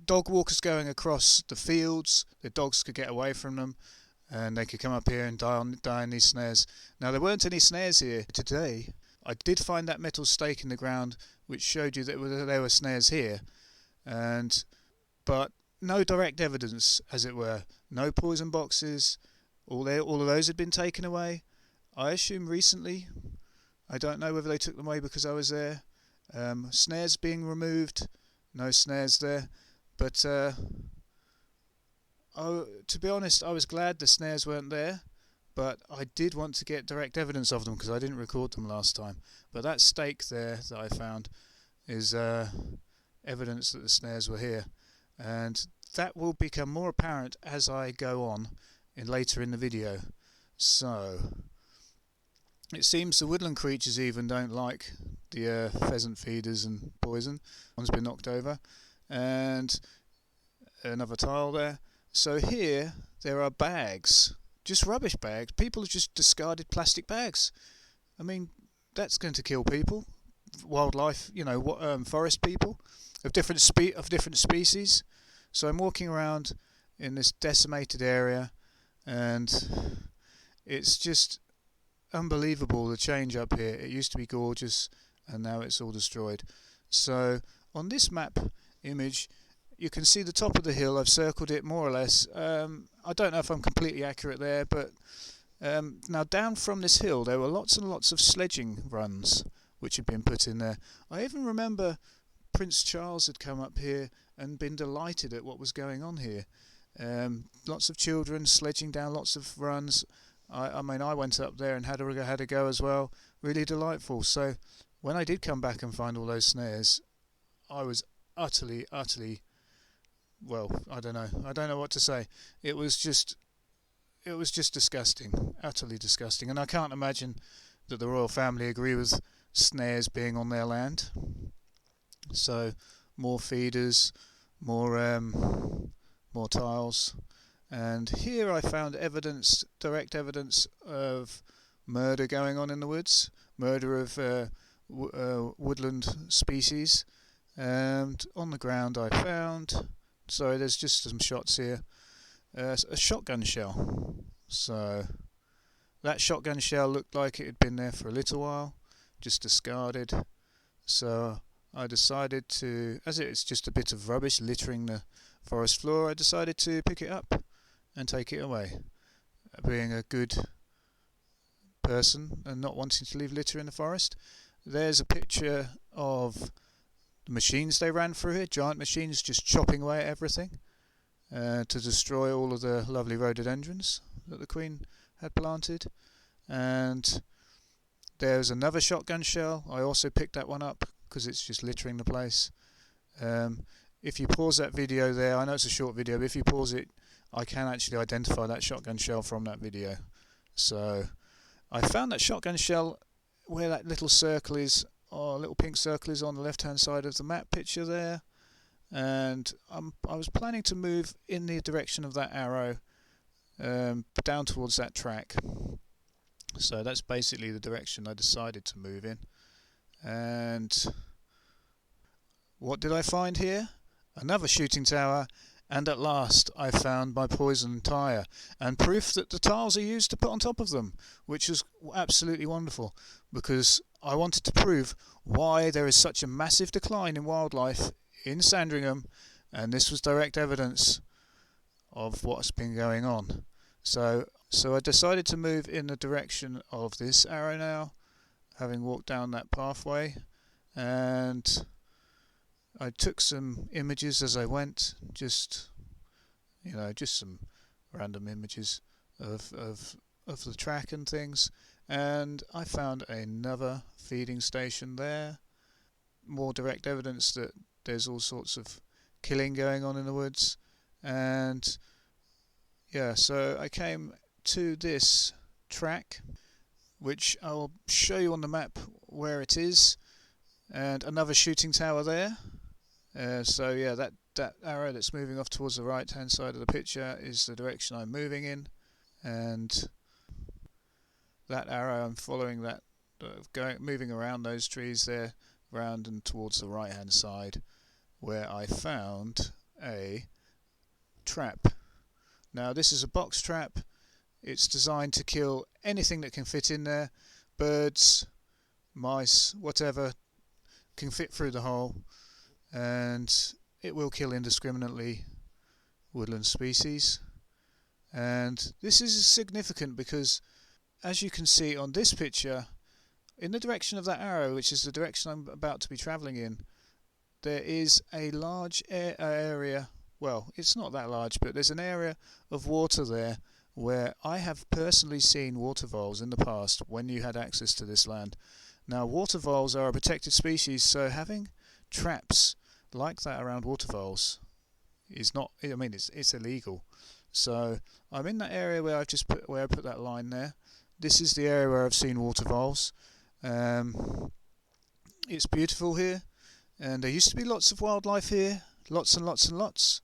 dog walkers going across the fields. The dogs could get away from them, and they could come up here and die in these snares. Now there weren't any snares here today. I did find that metal stake in the ground, which showed you that there were snares here, but no direct evidence, as it were. No poison boxes. All of those had been taken away. I assume recently. I don't know whether they took them away because I was there. Snares being removed. No snares there. But to be honest, I was glad the snares weren't there. But I did want to get direct evidence of them because I didn't record them last time. But that stake there that I found is evidence that the snares were here. And that will become more apparent as I go on later in the video. So it seems the woodland creatures even don't like the pheasant feeders and poison. One's been knocked over, and another tile there. So here there are bags, just rubbish bags. People have just discarded plastic bags. I mean, that's going to kill people, wildlife, forest people of different species. So I'm walking around in this decimated area, and it's just unbelievable the change up here. It used to be gorgeous, and now it's all destroyed. So on this map image, you can see the top of the hill. I've circled it more or less. I don't know if I'm completely accurate there, but now down from this hill there were lots and lots of sledging runs which had been put in there. I even remember Prince Charles had come up here and been delighted at what was going on here. Lots of children sledging down lots of runs. I went up there and had a go as well. Really delightful. So when I did come back and find all those snares, I was utterly, well, I don't know what to say. It was just disgusting, utterly disgusting. And I can't imagine that the royal family agree with snares being on their land. So more feeders, more tiles, and here I found direct evidence of murder going on in the woods, murder of woodland species. And on the ground I found, sorry, there's just some shots here, a shotgun shell. So that shotgun shell looked like it had been there for a little while, just discarded. So I decided to, as it's just a bit of rubbish littering the forest floor, I decided to pick it up and take it away. Being a good person and not wanting to leave litter in the forest. There's a picture of the machines they ran through here, giant machines just chopping away at everything to destroy all of the lovely rhododendrons that the Queen had planted. And there's another shotgun shell. I also picked that one up because it's just littering the place. If you pause that video there, I know it's a short video, but if you pause it, I can actually identify that shotgun shell from that video. So I found that shotgun shell where that little circle is, or little pink circle is on the left hand side of the map picture there, and I was planning to move in the direction of that arrow down towards that track. So that's basically the direction I decided to move in. And what did I find here? Another shooting tower, and at last I found my poison tyre, and proof that the tiles are used to put on top of them, which was absolutely wonderful, because I wanted to prove why there is such a massive decline in wildlife in Sandringham, and this was direct evidence of what's been going on. So So I decided to move in the direction of this arrow now, having walked down that pathway, and I took some images as I went, just some random images of the track and things, and I found another feeding station there. More direct evidence that there's all sorts of killing going on in the woods, and yeah, so I came to this track, which I'll show you on the map where it is, and another shooting tower there. So yeah, that arrow that's moving off towards the right hand side of the picture is the direction I'm moving in, and that arrow I'm following, that moving around those trees there, round and towards the right hand side, where I found a trap. Now this is a box trap. It's designed to kill anything that can fit in there, birds, mice, whatever can fit through the hole, and it will kill indiscriminately woodland species. And this is significant because, as you can see on this picture, in the direction of that arrow, which is the direction I'm about to be travelling in, there is a large area, well, it's not that large, but there's an area of water there where I have personally seen water voles in the past when you had access to this land. Now, water voles are a protected species, so having traps like that around water voles is not, I mean, it's illegal. So I'm in that area where I put that line there. This is the area where I've seen water voles. It's beautiful here, and there used to be lots of wildlife here, lots and lots and lots.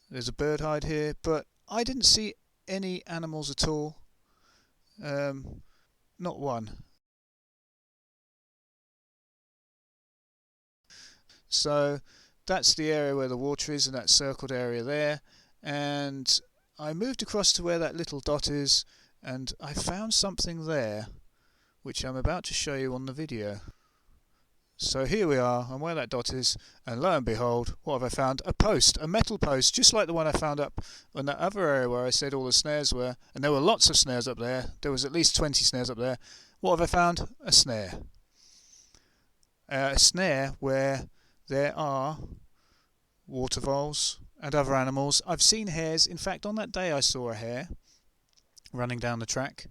There's a bird hide here, but I didn't see any animals at all. Not one. So that's the area where the water is, in that circled area there, and I moved across to where that little dot is, and I found something there which I'm about to show you on the video. So here we are, and where that dot is, and lo and behold, what have I found? A post, a metal post, just like the one I found up on that other area where I said all the snares were, and there were lots of snares up there. There was at least 20 snares up there. What have I found? A snare. A snare where there are water voles and other animals. I've seen hares. In fact, on that day I saw a hare running down the track.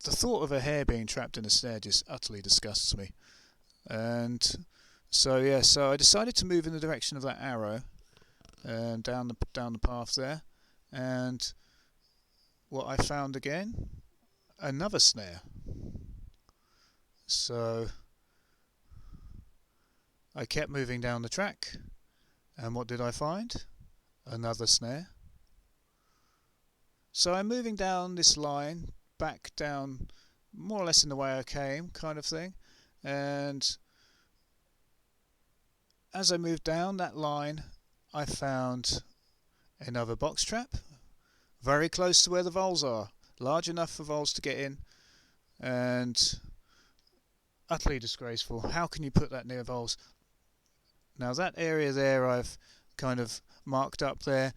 The thought of a hare being trapped in a snare just utterly disgusts me. And so yeah, so I decided to move in the direction of that arrow, down the path there, and what I found again, another snare. So I kept moving down the track, and what did I find? Another snare. So I'm moving down this line, back down more or less in the way I came, kind of thing, and as I moved down that line I found another box trap, very close to where the voles are, large enough for voles to get in, and utterly disgraceful. How can you put that near voles? Now that area there I've kind of marked up there.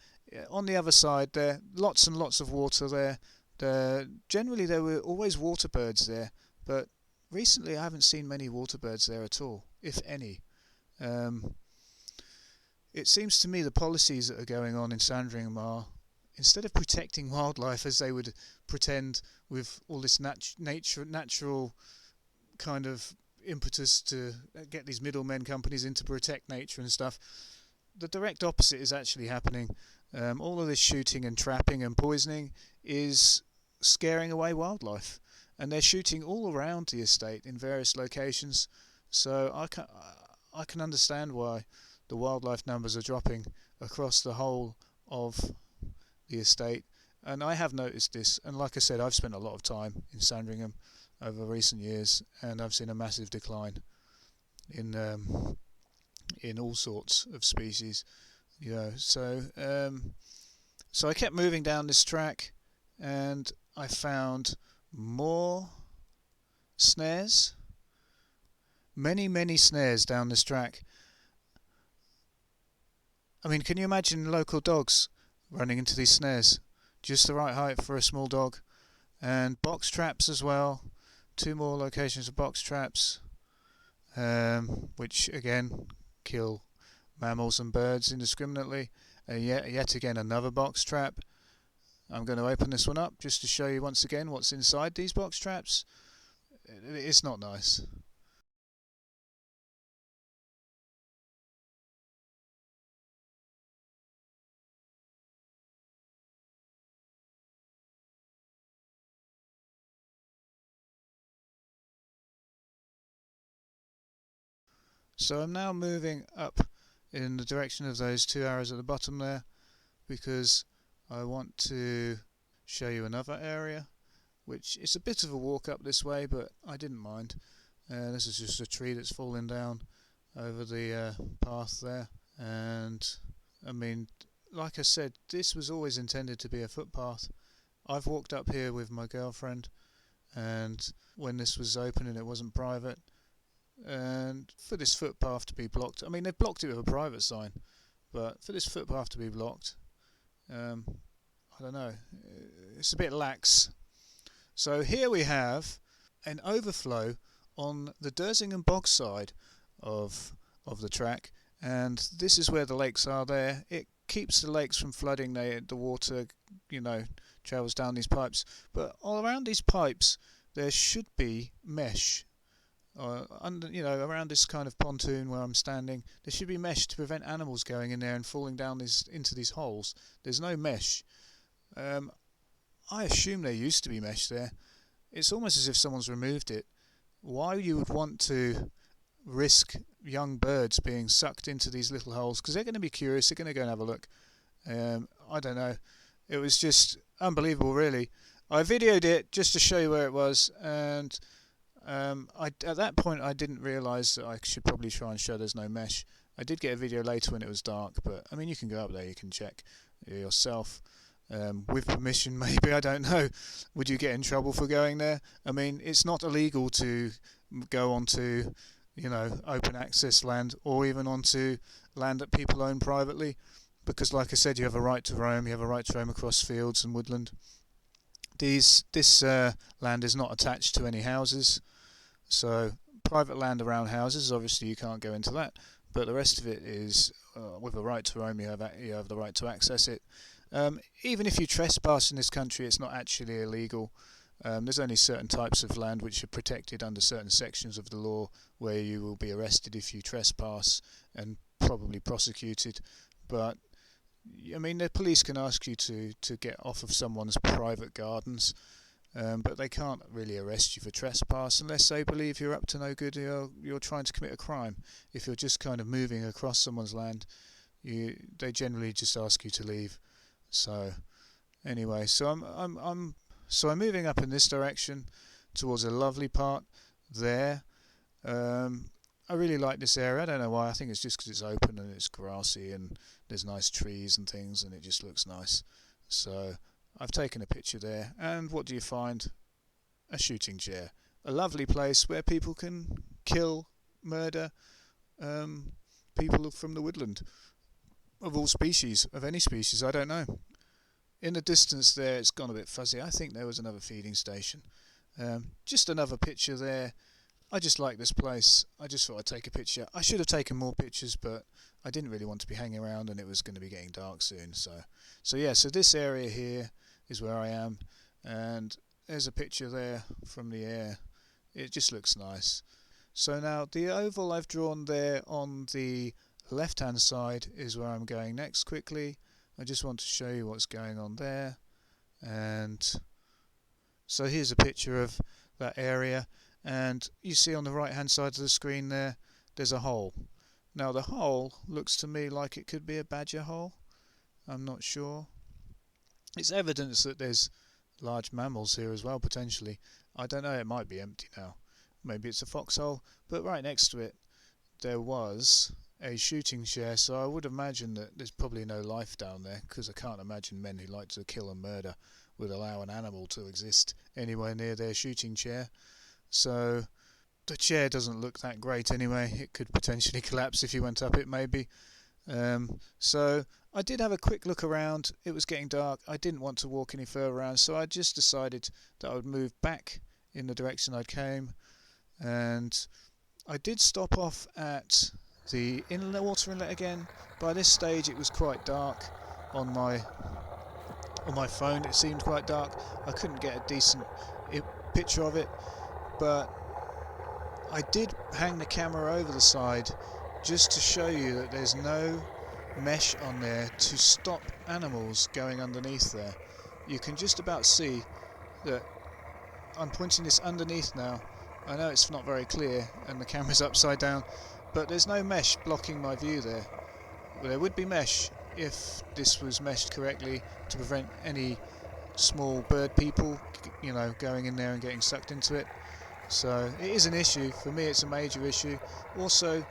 On the other side there, lots and lots of water there. Generally there were always water birds there, but recently I haven't seen many water birds there at all, if any. It seems to me the policies that are going on in Sandringham are, instead of protecting wildlife as they would pretend with all this natural kind of impetus to get these middlemen companies in to protect nature and stuff, the direct opposite is actually happening. All of this shooting and trapping and poisoning is scaring away wildlife, and they're shooting all around the estate in various locations. So I can understand why the wildlife numbers are dropping across the whole of the estate, and I have noticed this. And like I said, I've spent a lot of time in Sandringham over recent years, and I've seen a massive decline in all sorts of species. So I kept moving down this track, and I found more snares, many snares down this track. I mean, can you imagine local dogs running into these snares? just the right height for a small dog. And box traps as well. 2 more locations of box traps, which again kill mammals and birds indiscriminately. Yet again another box trap. I'm going to open this one up just to show you once again what's inside these box traps. It's not nice. So I'm now moving up in the direction of those 2 arrows at the bottom there, because I want to show you another area, which is a bit of a walk up this way, but I didn't mind. This is just a tree that's fallen down over the path there, and I mean, like I said, this was always intended to be a footpath. I've walked up here with my girlfriend, and when this was open and it wasn't private, and for this footpath to be blocked, I mean, they've blocked it with a private sign, but for this footpath to be blocked, I don't know, it's a bit lax. So here we have an overflow on the Dersingham bog side of the track, and this is where the lakes are there. It keeps the lakes from flooding. The water, travels down these pipes, but all around these pipes there should be mesh. Around this kind of pontoon where I'm standing, there should be mesh to prevent animals going in there and falling down into these holes. There's no mesh. I assume there used to be mesh there. It's almost as if someone's removed it. Why you would want to risk young birds being sucked into these little holes, because they're going to be curious, they're going to go and have a look. I don't know. It was just unbelievable, really. I videoed it just to show you where it was, and at that point I didn't realise that I should probably try and show there's no mesh. I did get a video later when it was dark, but I mean, you can go up there, you can check yourself. With permission, maybe, I don't know. Would you get in trouble for going there? I mean, it's not illegal to go onto, open access land, or even onto land that people own privately, because, like I said, you have a right to roam. You have a right to roam across fields and woodland. This land is not attached to any houses, so private land around houses, obviously you can't go into that, but the rest of it is with a right to roam. You have the right to access it. Even if you trespass in this country, it's not actually illegal. There's only certain types of land which are protected under certain sections of the law, where you will be arrested if you trespass and probably prosecuted. But I mean, the police can ask you to get off of someone's private gardens, but they can't really arrest you for trespass unless they believe you're up to no good. You're trying to commit a crime. If you're just kind of moving across someone's land, they generally just ask you to leave. So anyway, so I'm moving up in this direction towards a lovely part there. I really like this area. I don't know why. I think it's just because it's open and it's grassy and there's nice trees and things, and it just looks nice. So I've taken a picture there, and what do you find? A shooting chair. A lovely place where people can kill, murder people from the woodland. Of all species, of any species, I don't know. In the distance there, it's gone a bit fuzzy. I think there was another feeding station. Just another picture there. I just like this place. I just thought I'd take a picture. I should have taken more pictures, but I didn't really want to be hanging around, and it was going to be getting dark soon. So this area here is where I am, and there's a picture there from the air. It just looks nice. So now the oval I've drawn there on the left hand side is where I'm going next quickly. I just want to show you what's going on there. And so here's a picture of that area, and you see on the right hand side of the screen there's a hole. Now the hole looks to me like it could be a badger hole. I'm not sure. It's evidence that there's large mammals here as well, potentially. I don't know, it might be empty now. Maybe it's a foxhole, but right next to it there was a shooting chair, so I would imagine that there's probably no life down there, because I can't imagine men who like to kill and murder would allow an animal to exist anywhere near their shooting chair. So the chair doesn't look that great anyway. It could potentially collapse if you went up it, maybe. So I did have a quick look around. It was getting dark. I didn't want to walk any further around, so I just decided that I would move back in the direction I came. And I did stop off at the water inlet again. By this stage it was quite dark on my phone. It seemed quite dark. I couldn't get a decent picture of it, but I did hang the camera over the side just to show you that there's no mesh on there to stop animals going underneath there. You can just about see that I'm pointing this underneath now. I know it's not very clear and the camera's upside down, but there's no mesh blocking my view there. There would be mesh if this was meshed correctly to prevent any small bird people, going in there and getting sucked into it. So it is an issue. For me it's a major issue. Also,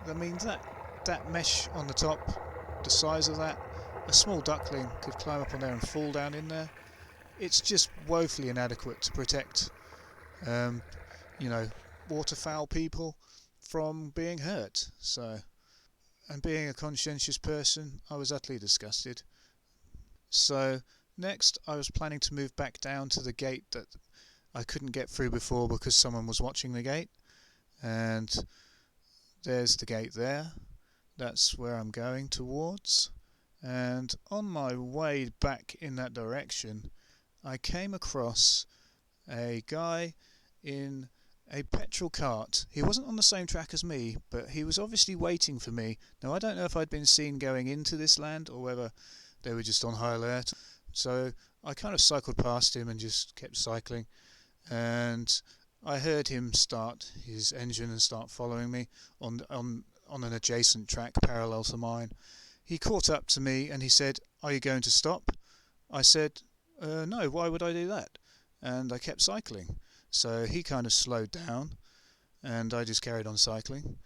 that means that mesh on the top, the size of that, a small duckling could climb up on there and fall down in there. It's just woefully inadequate to protect waterfowl people from being hurt. So, and being a conscientious person, I was utterly disgusted. So next I was planning to move back down to the gate that I couldn't get through before because someone was watching the gate, and there's the gate there. That's where I'm going towards. And on my way back in that direction I came across a guy in a petrol cart. He wasn't on the same track as me, but he was obviously waiting for me. Now I don't know if I'd been seen going into this land or whether they were just on high alert. So I kind of cycled past him and just kept cycling, and I heard him start his engine and start following me on an adjacent track parallel to mine. He caught up to me and he said, "Are you going to stop?" I said, "No, why would I do that?" And I kept cycling. So he kind of slowed down and I just carried on cycling.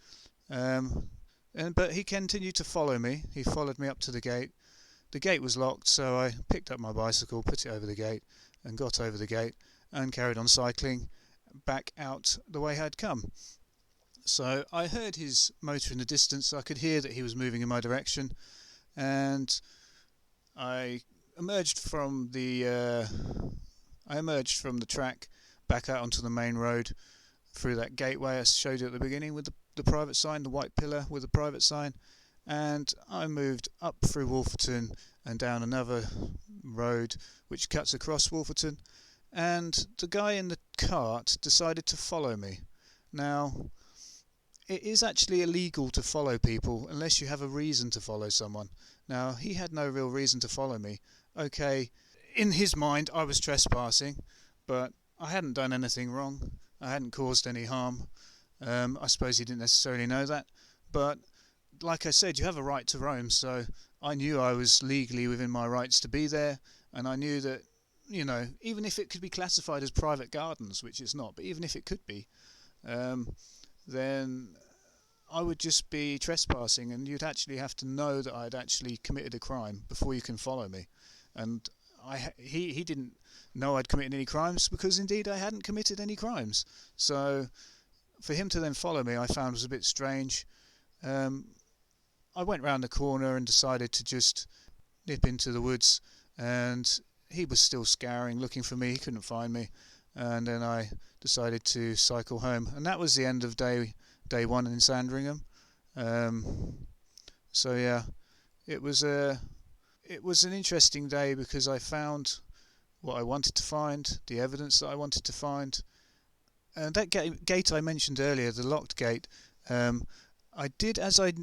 But he continued to follow me. He followed me up to the gate. The gate was locked, so I picked up my bicycle, put it over the gate, and got over the gate and carried on cycling back out the way I'd come. So I heard his motor in the distance. I could hear that he was moving in my direction, and I emerged from the track back out onto the main road through that gateway I showed you at the beginning with the private sign, the white pillar with the private sign. And I moved up through Wolverton and down another road which cuts across Wolverton, and the guy in the cart decided to follow me. Now, it is actually illegal to follow people unless you have a reason to follow someone. Now, he had no real reason to follow me. Okay, in his mind I was trespassing, but I hadn't done anything wrong. I hadn't caused any harm. I suppose he didn't necessarily know that, but like I said, you have a right to roam, so I knew I was legally within my rights to be there, and I knew that, even if it could be classified as private gardens, which it's not, but even if it could be, then I would just be trespassing, and you'd actually have to know that I'd actually committed a crime before you can follow me. And he didn't know I'd committed any crimes, because indeed I hadn't committed any crimes. So for him to then follow me, I found was a bit strange. I went round the corner and decided to just nip into the woods, and he was still scouring, looking for me. He couldn't find me, and then I decided to cycle home, and that was the end of day one in Sandringham. So yeah, it was an interesting day because I found what I wanted to find, the evidence that I wanted to find, and that gate I mentioned earlier, the locked gate. I did, as I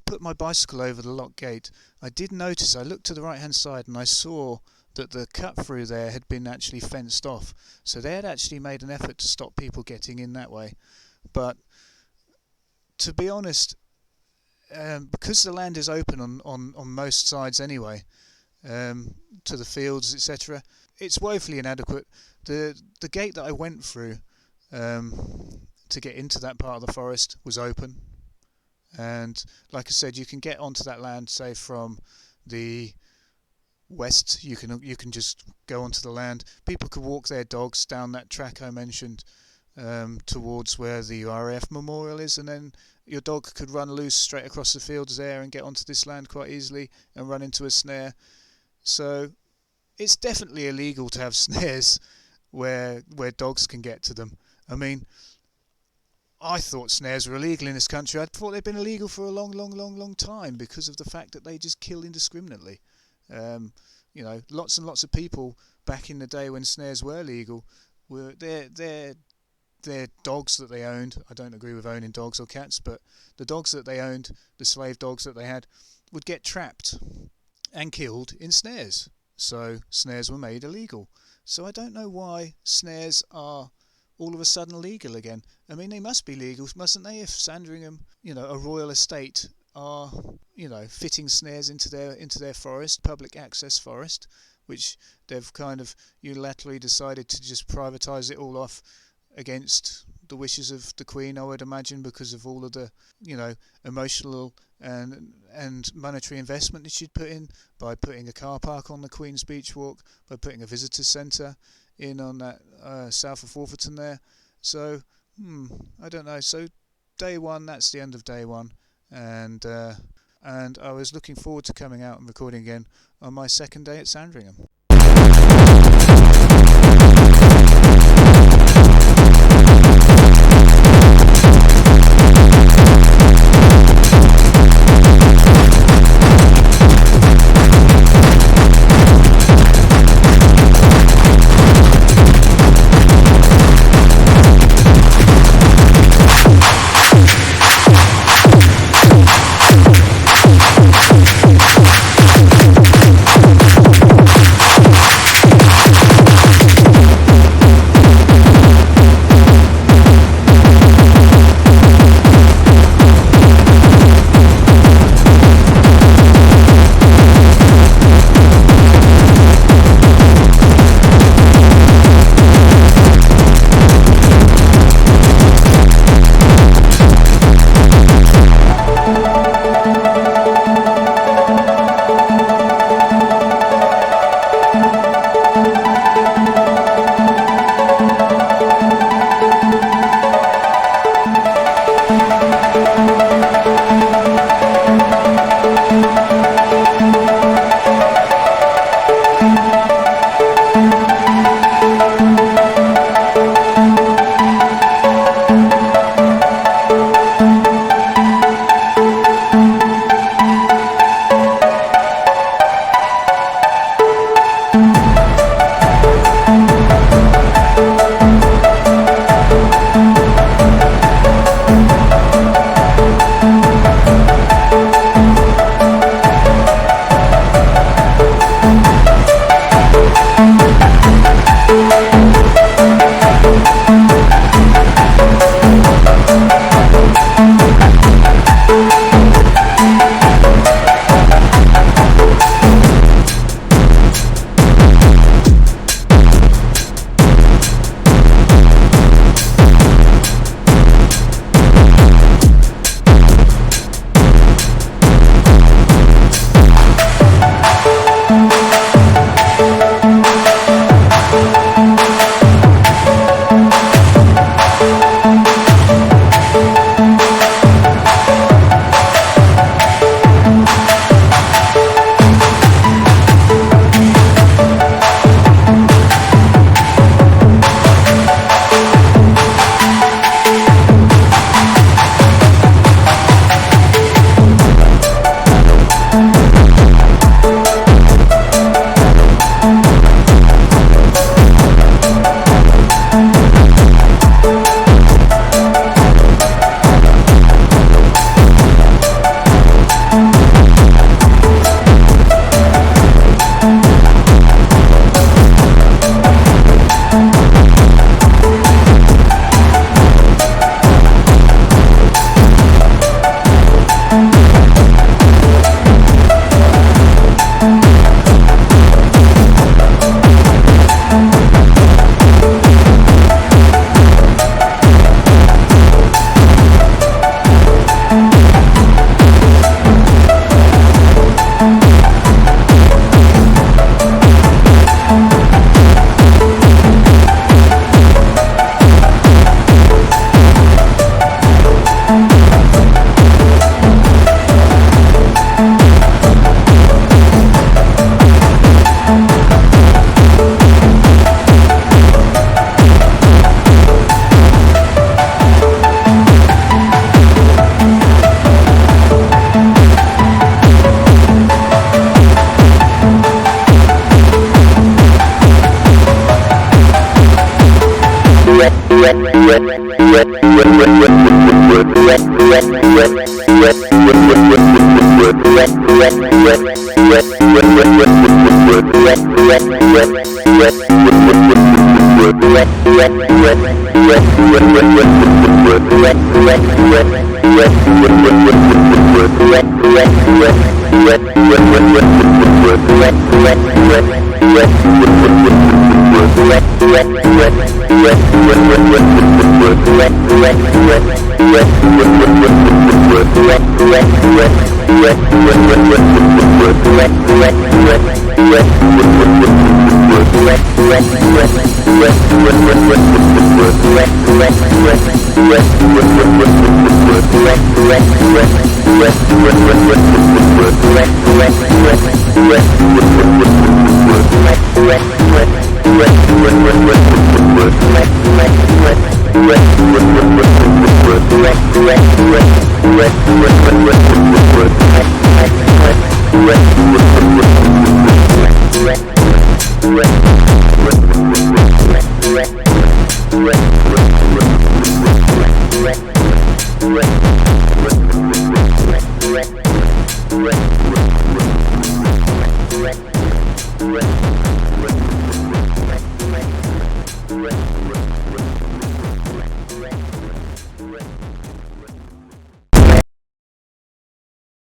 put my bicycle over the locked gate, I did notice, I looked to the right hand side and I saw that the cut through there had been actually fenced off. So they had actually made an effort to stop people getting in that way. But to be honest, because the land is open on most sides anyway, to the fields, etc., it's woefully inadequate. The gate that I went through to get into that part of the forest was open. And like I said, you can get onto that land, say from the west. You can just go onto the land. People could walk their dogs down that track I mentioned towards where the RAF memorial is, and then your dog could run loose straight across the fields there and get onto this land quite easily and run into a snare. So it's definitely illegal to have snares where dogs can get to them. I mean, I thought snares were illegal in this country. I thought they'd been illegal for a long time because of the fact that they just kill indiscriminately. Lots and lots of people back in the day when snares were legal were their dogs that they owned. I don't agree with owning dogs or cats, but the dogs that they owned, the slave dogs that they had, would get trapped and killed in snares. So snares were made illegal. So I don't know why snares are all of a sudden legal again. I mean, they must be legal, mustn't they? If Sandringham, a royal estate, are fitting snares into their forest, public access forest, which they've kind of unilaterally decided to just privatise it all off against the wishes of the Queen, I would imagine, because of all of the emotional and monetary investment that she'd put in by putting a car park on the Queen's Beach Walk, by putting a visitor centre in on that south of Wolverton there. So I don't know. So day one, that's the end of day one, and I was looking forward to coming out and recording again on my second day at Sandringham. Right.